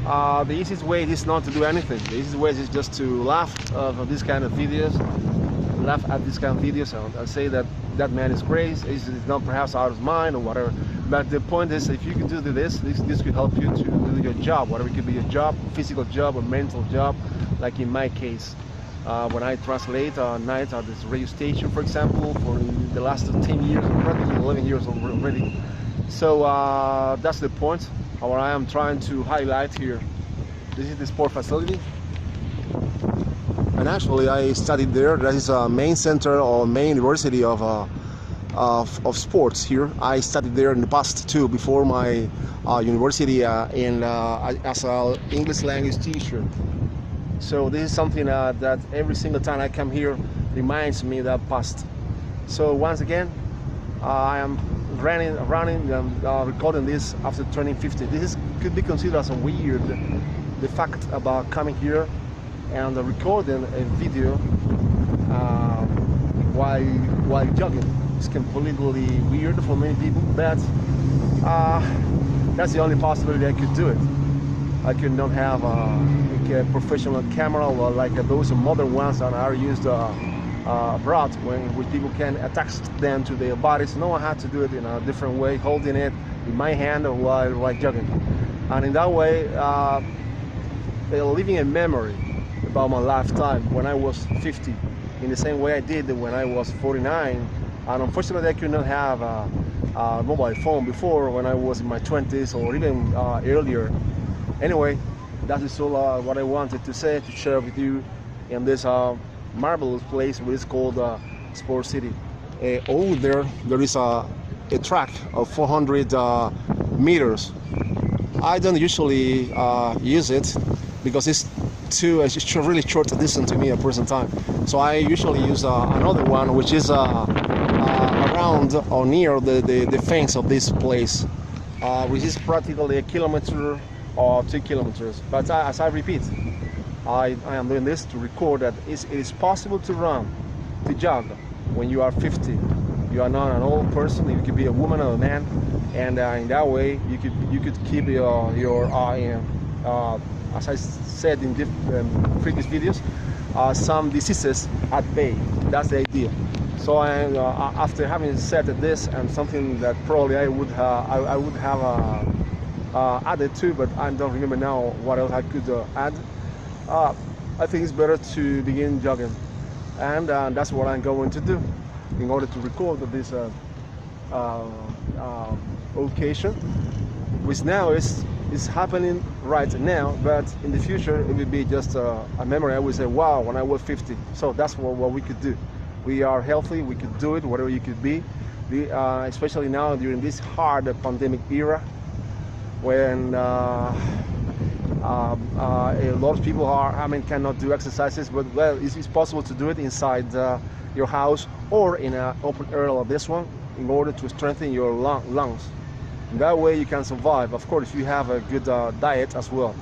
Speaker 1: The easiest way is not to do anything. The easiest way is just to laugh at these kind of videos, and say that man is crazy, he's not perhaps out of mind or whatever. But the point is, if you can do this could help you to do your job, whatever it could be, your job, physical job or mental job. Like in my case, when I translate night at this radio station, for example, for the last 10 years, practically 11 years already. So that's the point. What I am trying to highlight here. This is the sport facility. And actually, I studied there. That is a main center or main university of sports here. I studied there in the past too, before my university as an English language teacher. So this is something that every single time I come here reminds me of that past. So once again, I am running and recording this after turning 50. This could be considered as a weird, the fact about coming here and recording a video while jogging. It's completely weird for many people, but that's the only possibility I could do it. I could not have a professional camera or like those modern ones that are used abroad, which people can attach them to their bodies. No, I had to do it in a different way, holding it in my hand while jogging. And in that way, living a memory about my lifetime when I was 50, in the same way I did when I was 49. And unfortunately, I could not have a mobile phone before when I was in my 20s or even earlier. Anyway, that is all what I wanted to say, to share with you in this marvelous place which is called Sport City. Over there is a track of 400 meters. I don't usually use it because it's really short distance to me at present time. So I usually use another one which is around or near the fence of this place, which is practically 1 kilometer or 2 kilometers. But as I repeat, I am doing this to record that it is possible to run, to jog when you are 50. You are not an old person. You could be a woman or a man, and in that way you could keep your as I said in previous videos, some diseases at bay. That's the idea. So after having said this, and something that probably I would have added to, but I don't remember now what else I could add. I think it's better to begin jogging, and that's what I'm going to do in order to record this occasion, which now is happening right now, but in the future it will be just a memory. I will say, wow, when I was 50. So that's what we could do. We are healthy, we could do it, whatever you could be. Especially now during this hard pandemic era, when a lot of people cannot do exercises, but well, it's possible to do it inside your house or in an open air like this one, in order to strengthen your lungs. In that way you can survive, of course, if you have a good diet as well,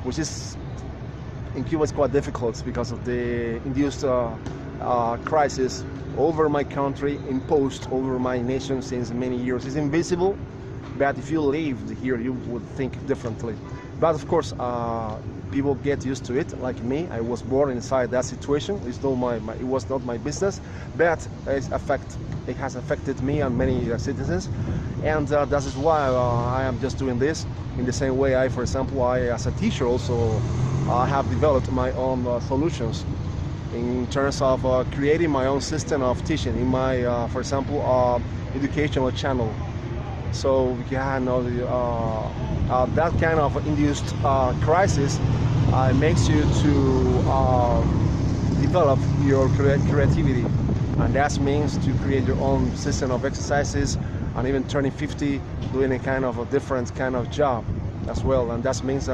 Speaker 1: which is in Cuba is quite difficult because of the induced crisis over my country, imposed over my nation since many years. It's invisible, but if you lived here you would think differently. But of course, people get used to it, like me. I was born inside that situation. It was not my business, but it has affected me and many citizens, and that is why I am just doing this. In the same way, for example, as a teacher also have developed my own solutions in terms of creating my own system of teaching in my, for example, educational channel. So we can that kind of induced crisis makes you to develop your creativity, and that means to create your own system of exercises, and even turning 50 doing a kind of a different kind of job as well, and that means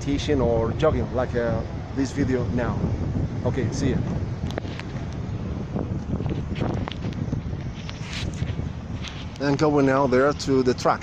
Speaker 1: teaching or jogging like this video now. Okay, see ya. And going now there to the track.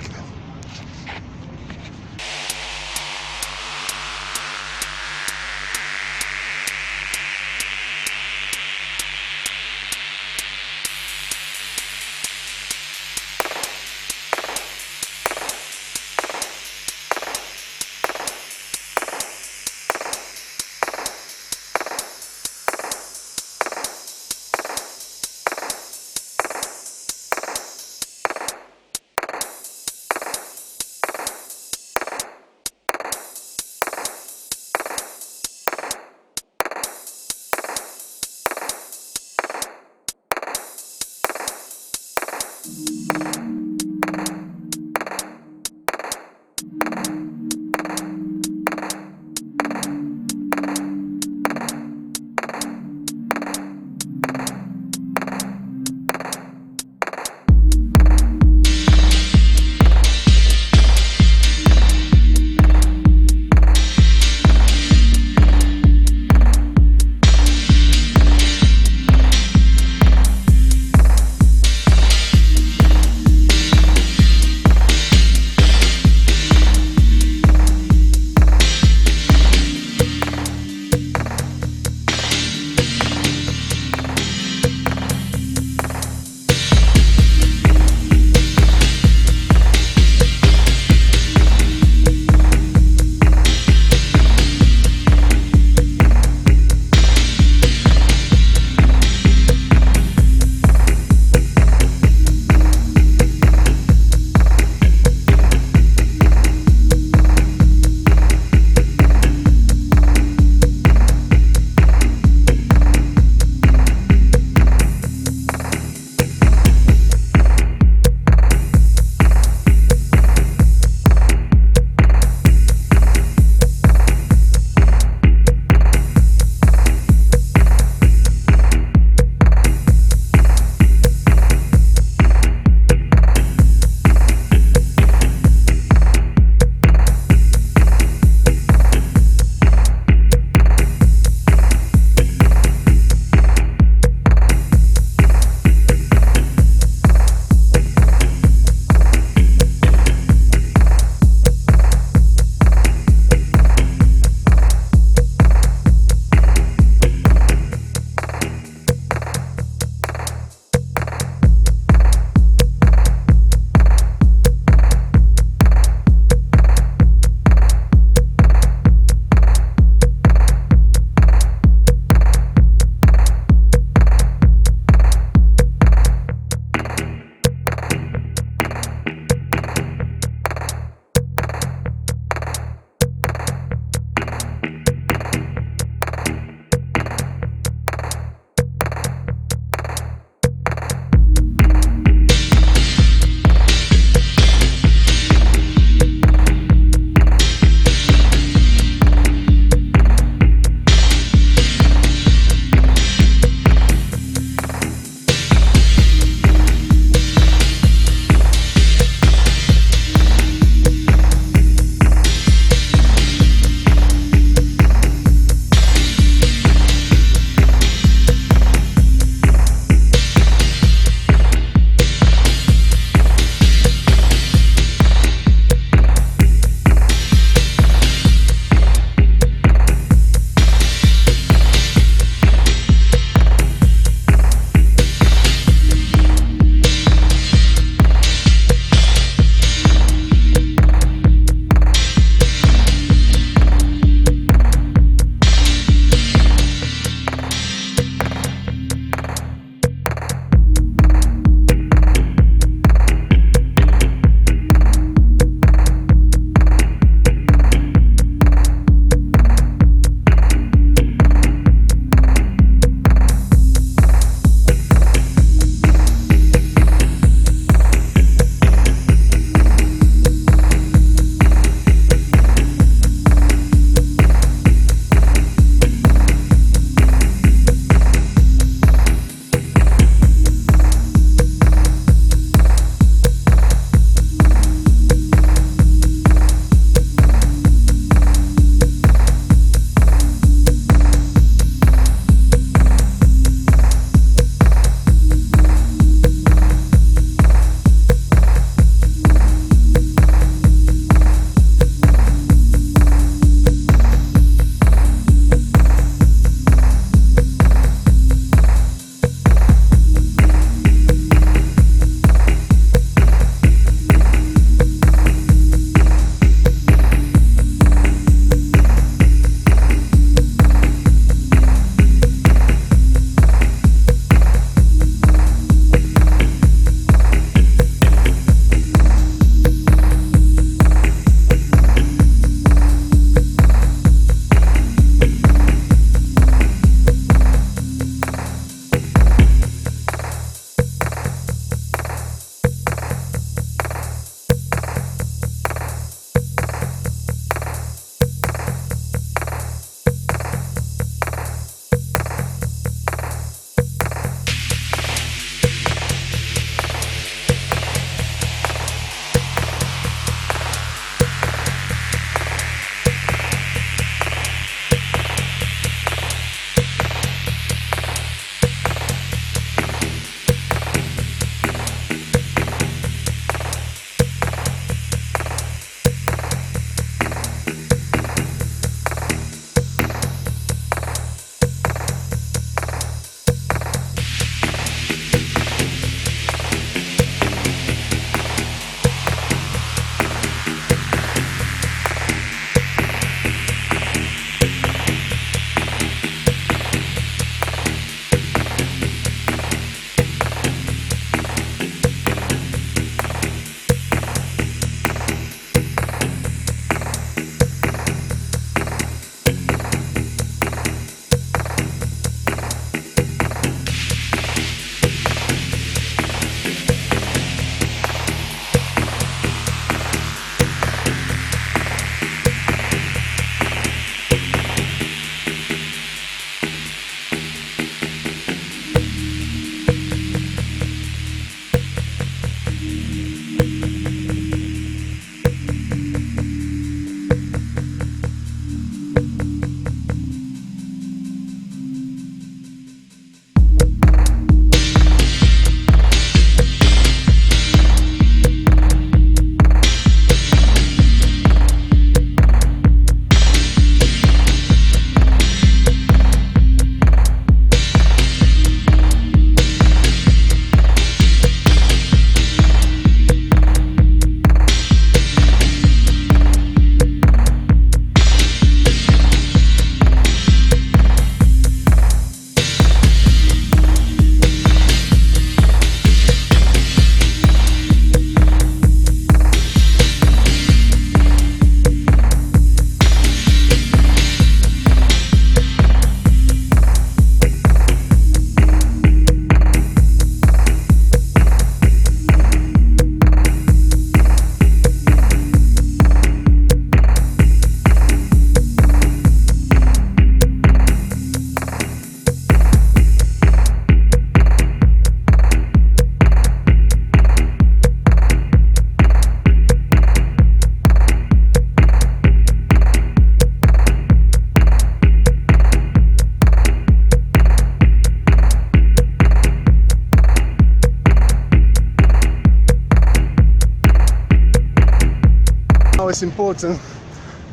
Speaker 1: it's important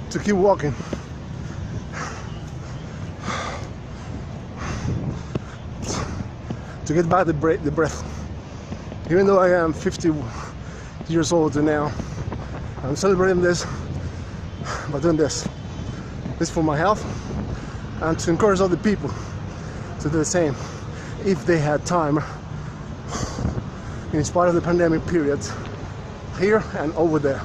Speaker 1: to keep walking. To get back the breath. Even though I am 50 years old now, I'm celebrating this by doing this. This for my health and to encourage other people to do the same if they had time in spite of the pandemic period, here and over there.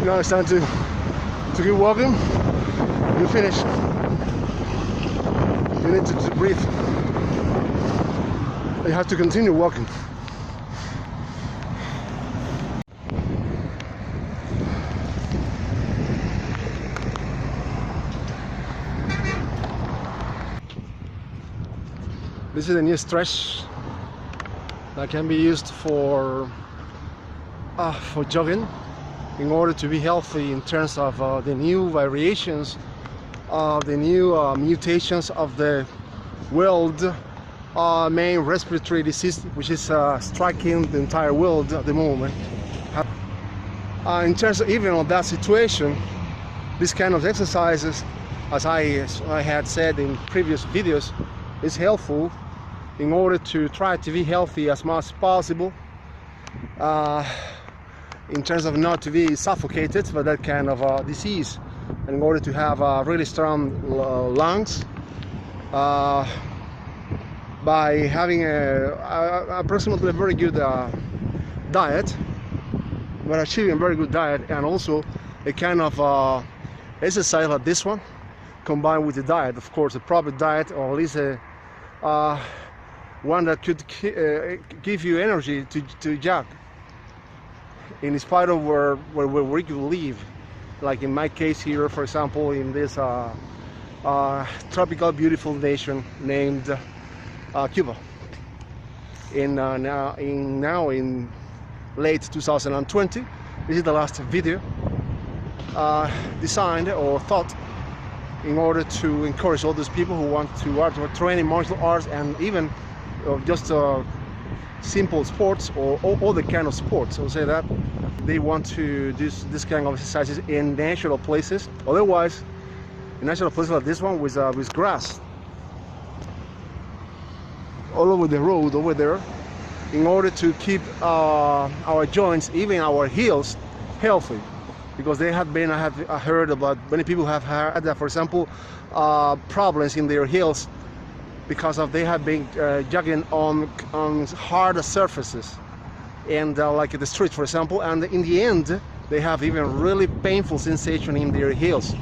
Speaker 1: Now it's time to keep walking. You finish. You need to breathe. You have to continue walking. This is a new stretch that can be used for jogging in order to be healthy in terms of the new variations, the new mutations of the world main respiratory disease, which is striking the entire world at the moment. In terms of even on that situation, this kind of exercises, as I had said in previous videos, is helpful in order to try to be healthy as much as possible, in terms of not to be suffocated by that kind of disease, and in order to have really strong lungs, by having approximately a very good diet, but achieving a very good diet, and also a kind of exercise like this one, combined with the diet, of course, a proper diet, or at least one that could give you energy to jog, in spite of where you live. Like in my case here, for example, in this tropical beautiful nation named Cuba. Now in late 2020, this is the last video designed or thought in order to encourage all those people who want to train in martial arts, and even just simple sports or all the kind of sports. I'll say that they want to do this kind of exercises in natural places. Otherwise, in natural places like this one with grass all over the road over there, in order to keep our joints, even our heels, healthy. Because they have been, I have heard about, many people have had that, for example, problems in their heels because of they have been jogging on hard surfaces, and like the street, for example, and in the end they have even really painful sensation in their heels.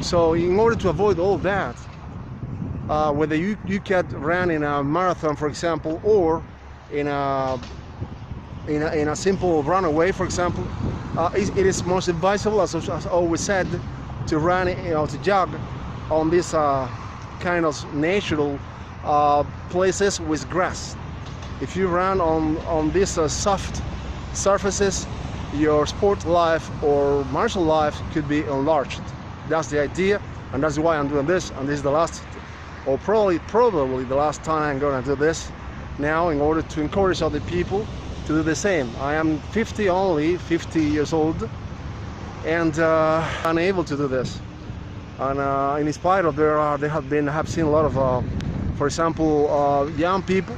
Speaker 1: So in order to avoid all that, whether you can run in a marathon, for example, or in a simple runaway, for example, it is most advisable, as always said, to run, to jog on this kind of natural places with grass. If you run on these soft surfaces, your sport life or martial life could be enlarged. That's the idea, and that's why I'm doing this. And this is the last, or probably the last time I'm going to do this now, in order to encourage other people to do the same. I am 50 years old, and unable to do this. And in spite of I have seen a lot of, for example, young people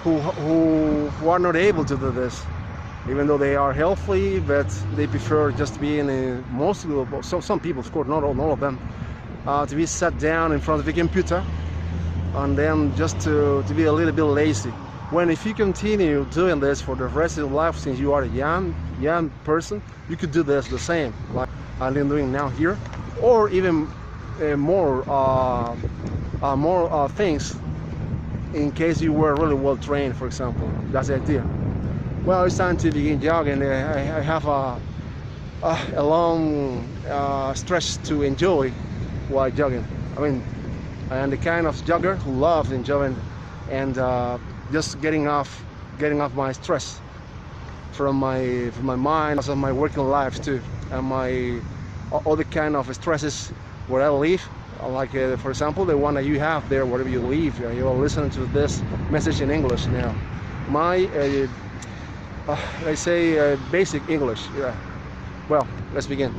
Speaker 1: who are not able to do this, even though they are healthy, but they prefer just being some people, of course, not all of them, to be sat down in front of the computer, and then just to be a little bit lazy. When if you continue doing this for the rest of your life, since you are a young person, you could do this the same, like I'm doing now here, or even more things, in case you were really well trained, for example. That's the idea. Well, it's time to begin jogging. I have a long stretch to enjoy while jogging. I mean, I am the kind of jogger who loves enjoying and just getting off my stress from my mind, also my working life too, and my other kind of stresses where I live. Like for example, the one that you have there wherever you live. You are listening to this message in English now. My I say basic English. Yeah. Well, let's begin.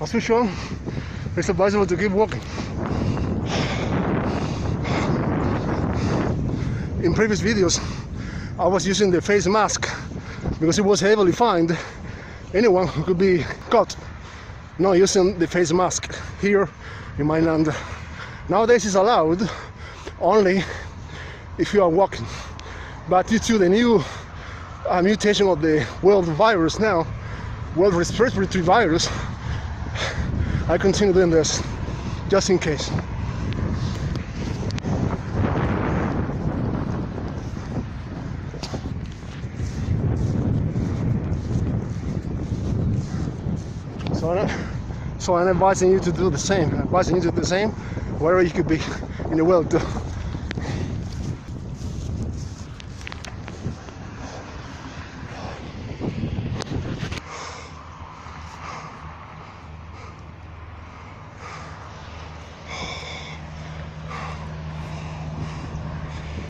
Speaker 1: As usual, it's advisable to keep walking. In previous videos, I was using the face mask because it was heavily fined anyone who could be caught not using the face mask here in my land. Nowadays it's allowed only if you are walking, but due to the new mutation of the world virus now, world respiratory virus, I continue doing this just in case. So I'm advising you to do the same. I'm advising you to do the same wherever you could be in the world.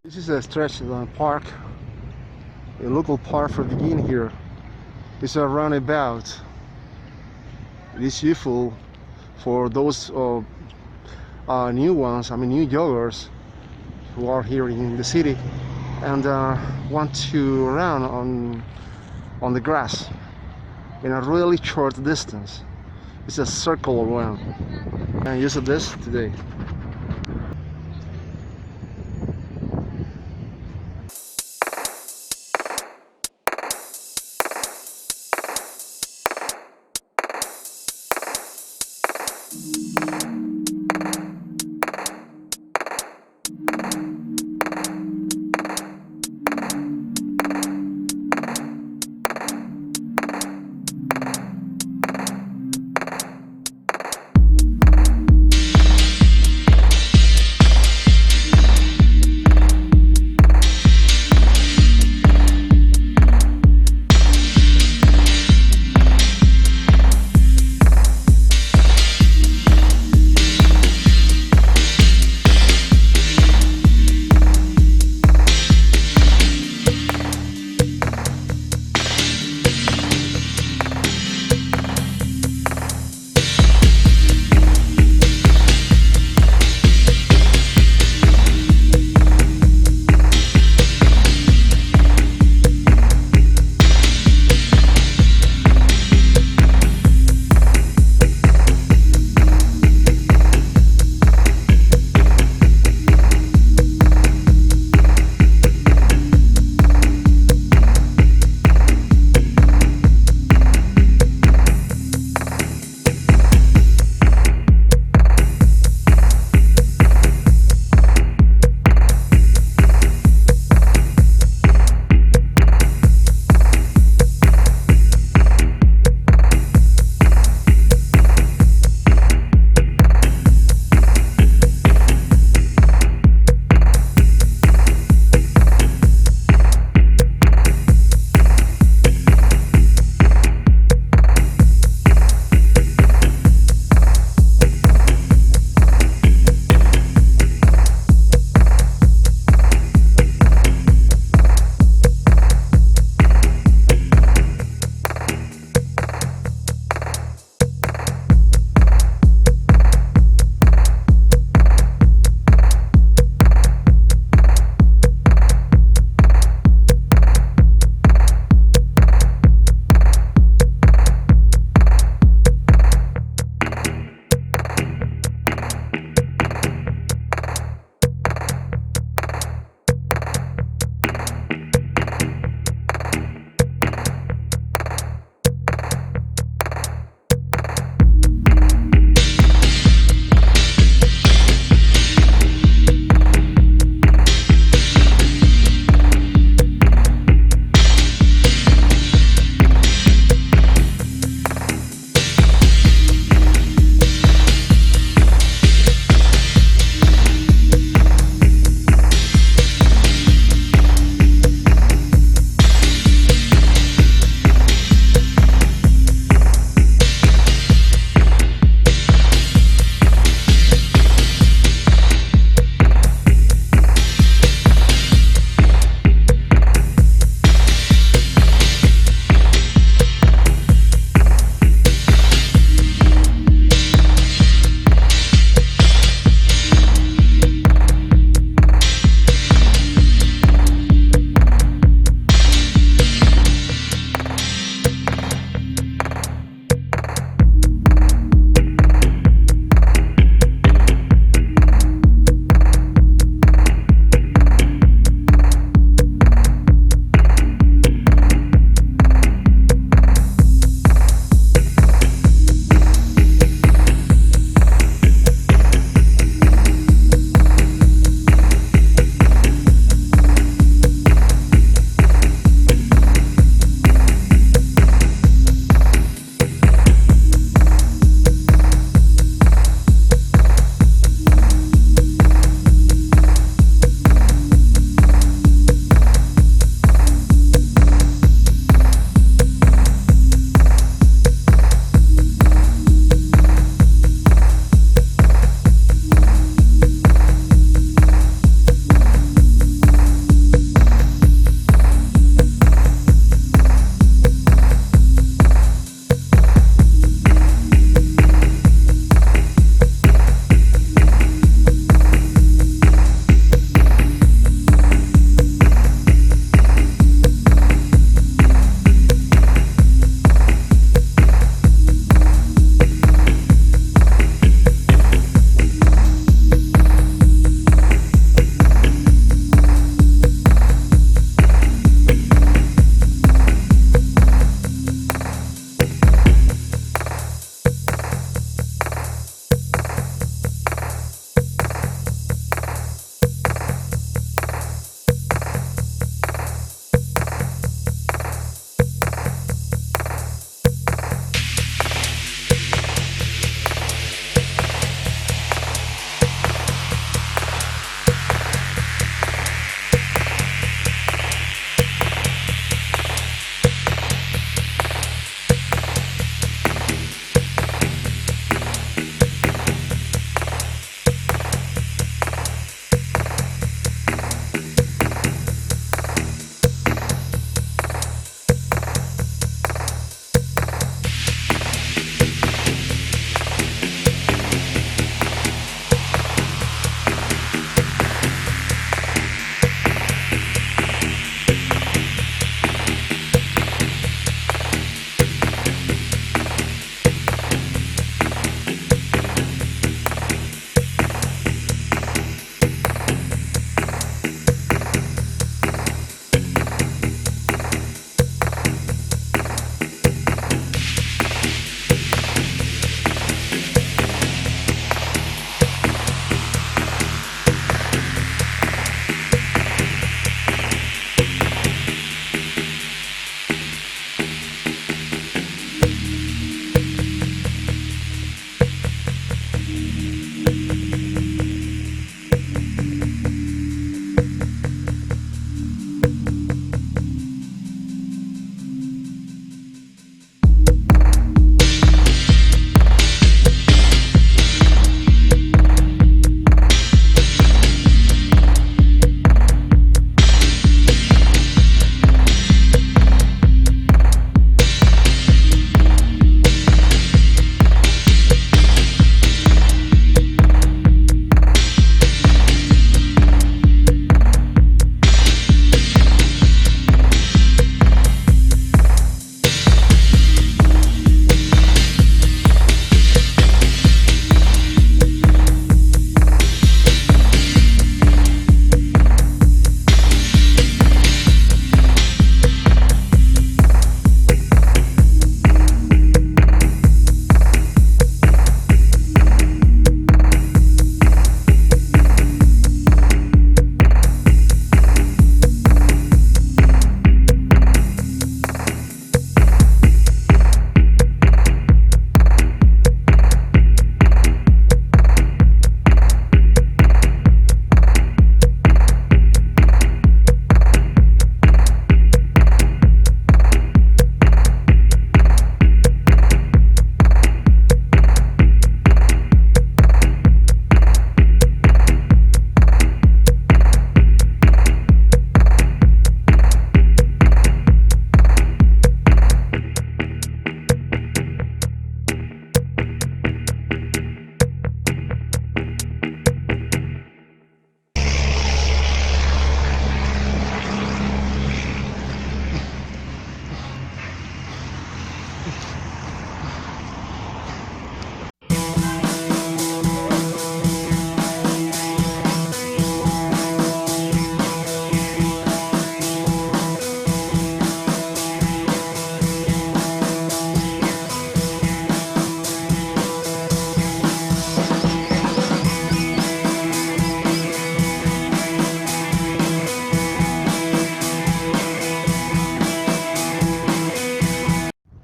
Speaker 1: This is a stretch of the park, a local park for beginning here. It's a roundabout. It is useful for those new ones, new joggers who are here in the city and want to run on the grass in a really short distance. It's a circular one. And use this today.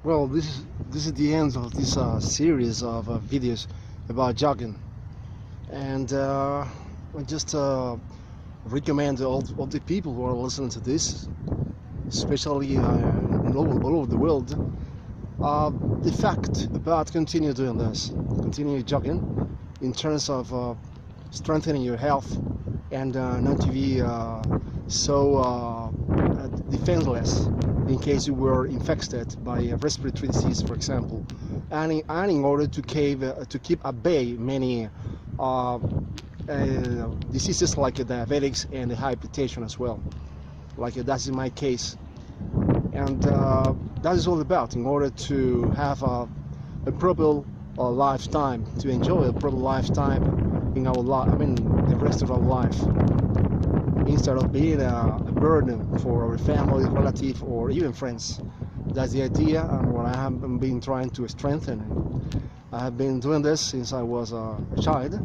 Speaker 1: Well, this is the end of this series of videos about jogging, and I just recommend all the people who are listening to this, especially in all over the world, the fact about continue doing this, continue jogging, in terms of strengthening your health and not to be so defenseless in case you were infected by a respiratory disease, for example, and in order to keep at bay many diseases like diabetics and hypertension as well, like that's in my case. And that is all about, in order to have a proper lifetime, to enjoy a proper lifetime in our life, I mean the rest of our life, instead of being a burden for our family, relative, or even friends. That's the idea, and what I have been trying to strengthen. I have been doing this since I was a child.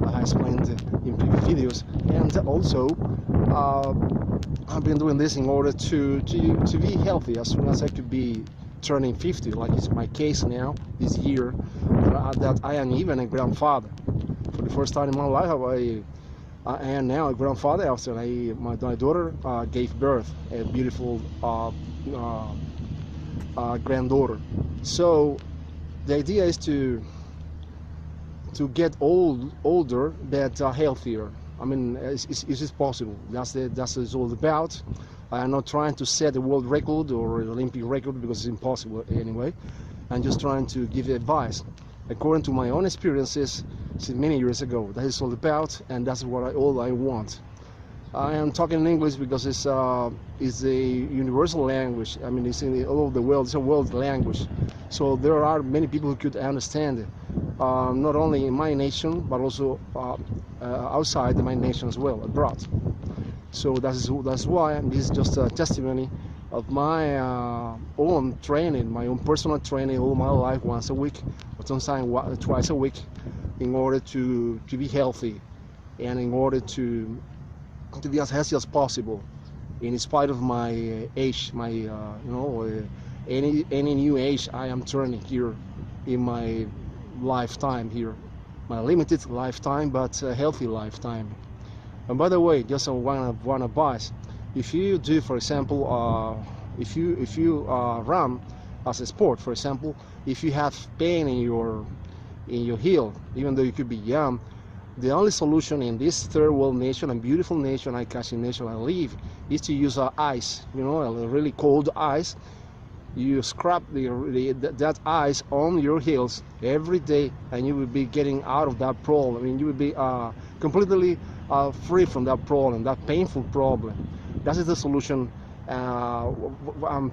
Speaker 1: I explained in previous videos, and also I've been doing this in order to be healthy as soon as I could be turning 50, like it's my case now, this year, that I am even a grandfather. For the first time in my life, I am now a grandfather after my daughter gave birth, a beautiful granddaughter. So the idea is to get older but healthier. I mean, it's possible. That's what it's all about. I'm not trying to set a world record or an Olympic record, because it's impossible anyway. I'm just trying to give advice according to my own experiences since many years ago. That is all about, and that's all I want. I am talking in English because it's a universal language. I mean, it's all over the world. It's a world language. So there are many people who could understand it, not only in my nation, but also outside my nation as well, abroad. So that's why this is just a testimony of my own training, my own personal training all my life, once a week, or sometimes twice a week, in order to be healthy, and in order to be as healthy as possible, in spite of my age, my any new age I am turning here in my lifetime here, my limited lifetime, but a healthy lifetime. And by the way, just one advice: if you do, for example, if you run as a sport, for example, if you have pain in your heel, even though you could be young, the only solution in this third world nation and beautiful nation, eye-catching nation I live, is to use ice. A really cold ice. You scrub that ice on your heels every day, and you will be getting out of that problem. I mean, you will be completely free from that problem, that painful problem. That is the solution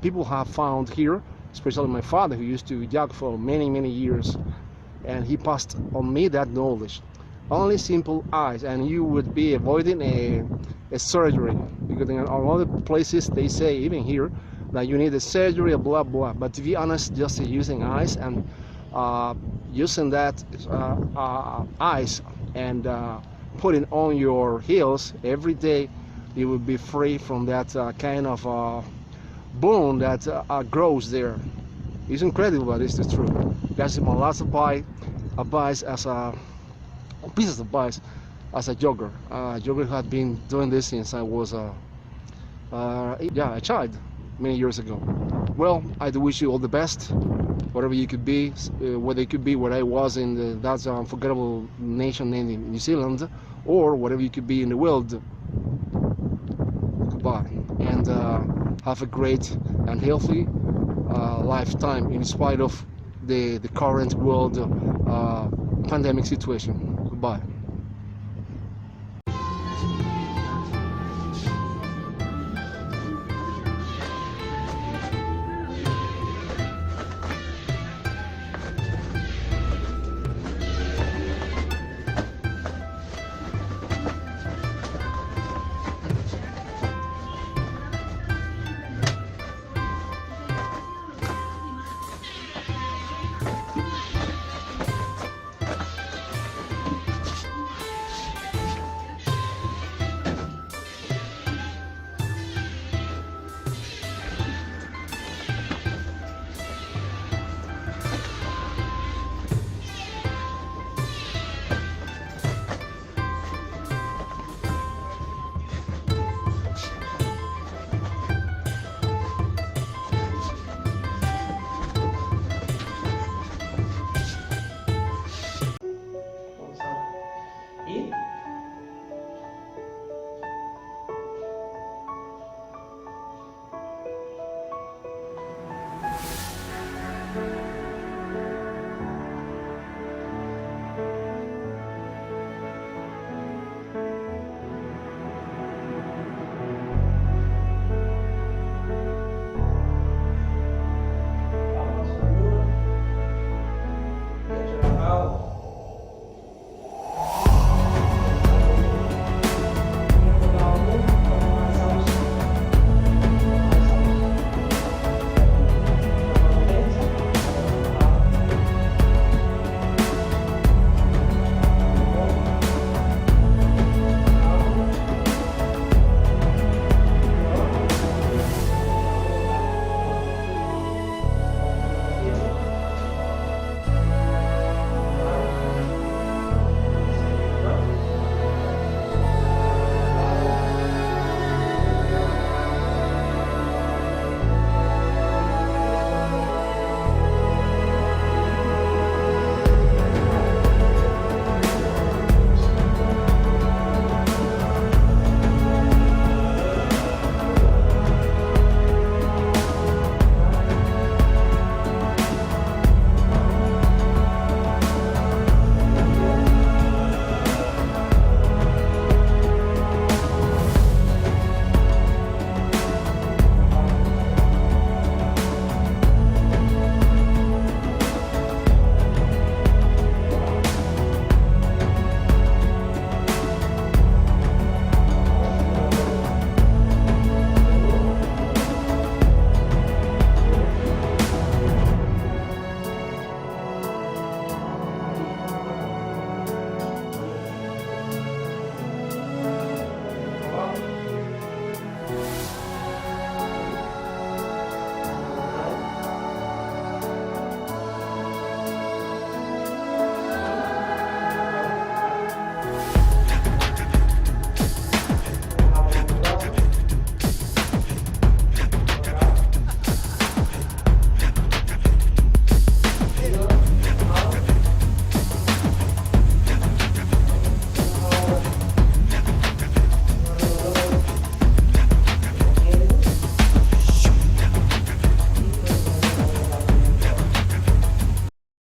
Speaker 1: people have found here, especially my father, who used to jog for many years, and he passed on me that knowledge. Only simple ice, and you would be avoiding a surgery, because in other places they say, even here, that you need a surgery, blah blah. But to be honest, just using ice and using that ice and putting on your heels every day, you will be free from that kind of bone that grows there. It's incredible, but it's the truth. That's my last advice as a piece of advice as a jogger. Jogger who had been doing this since I was a child, many years ago. Well, I do wish you all the best, whatever you could be, whether it could be what I was in that unforgettable nation named New Zealand, or whatever you could be in the world. Goodbye, and have a great and healthy lifetime, in spite of the current world pandemic situation. Goodbye.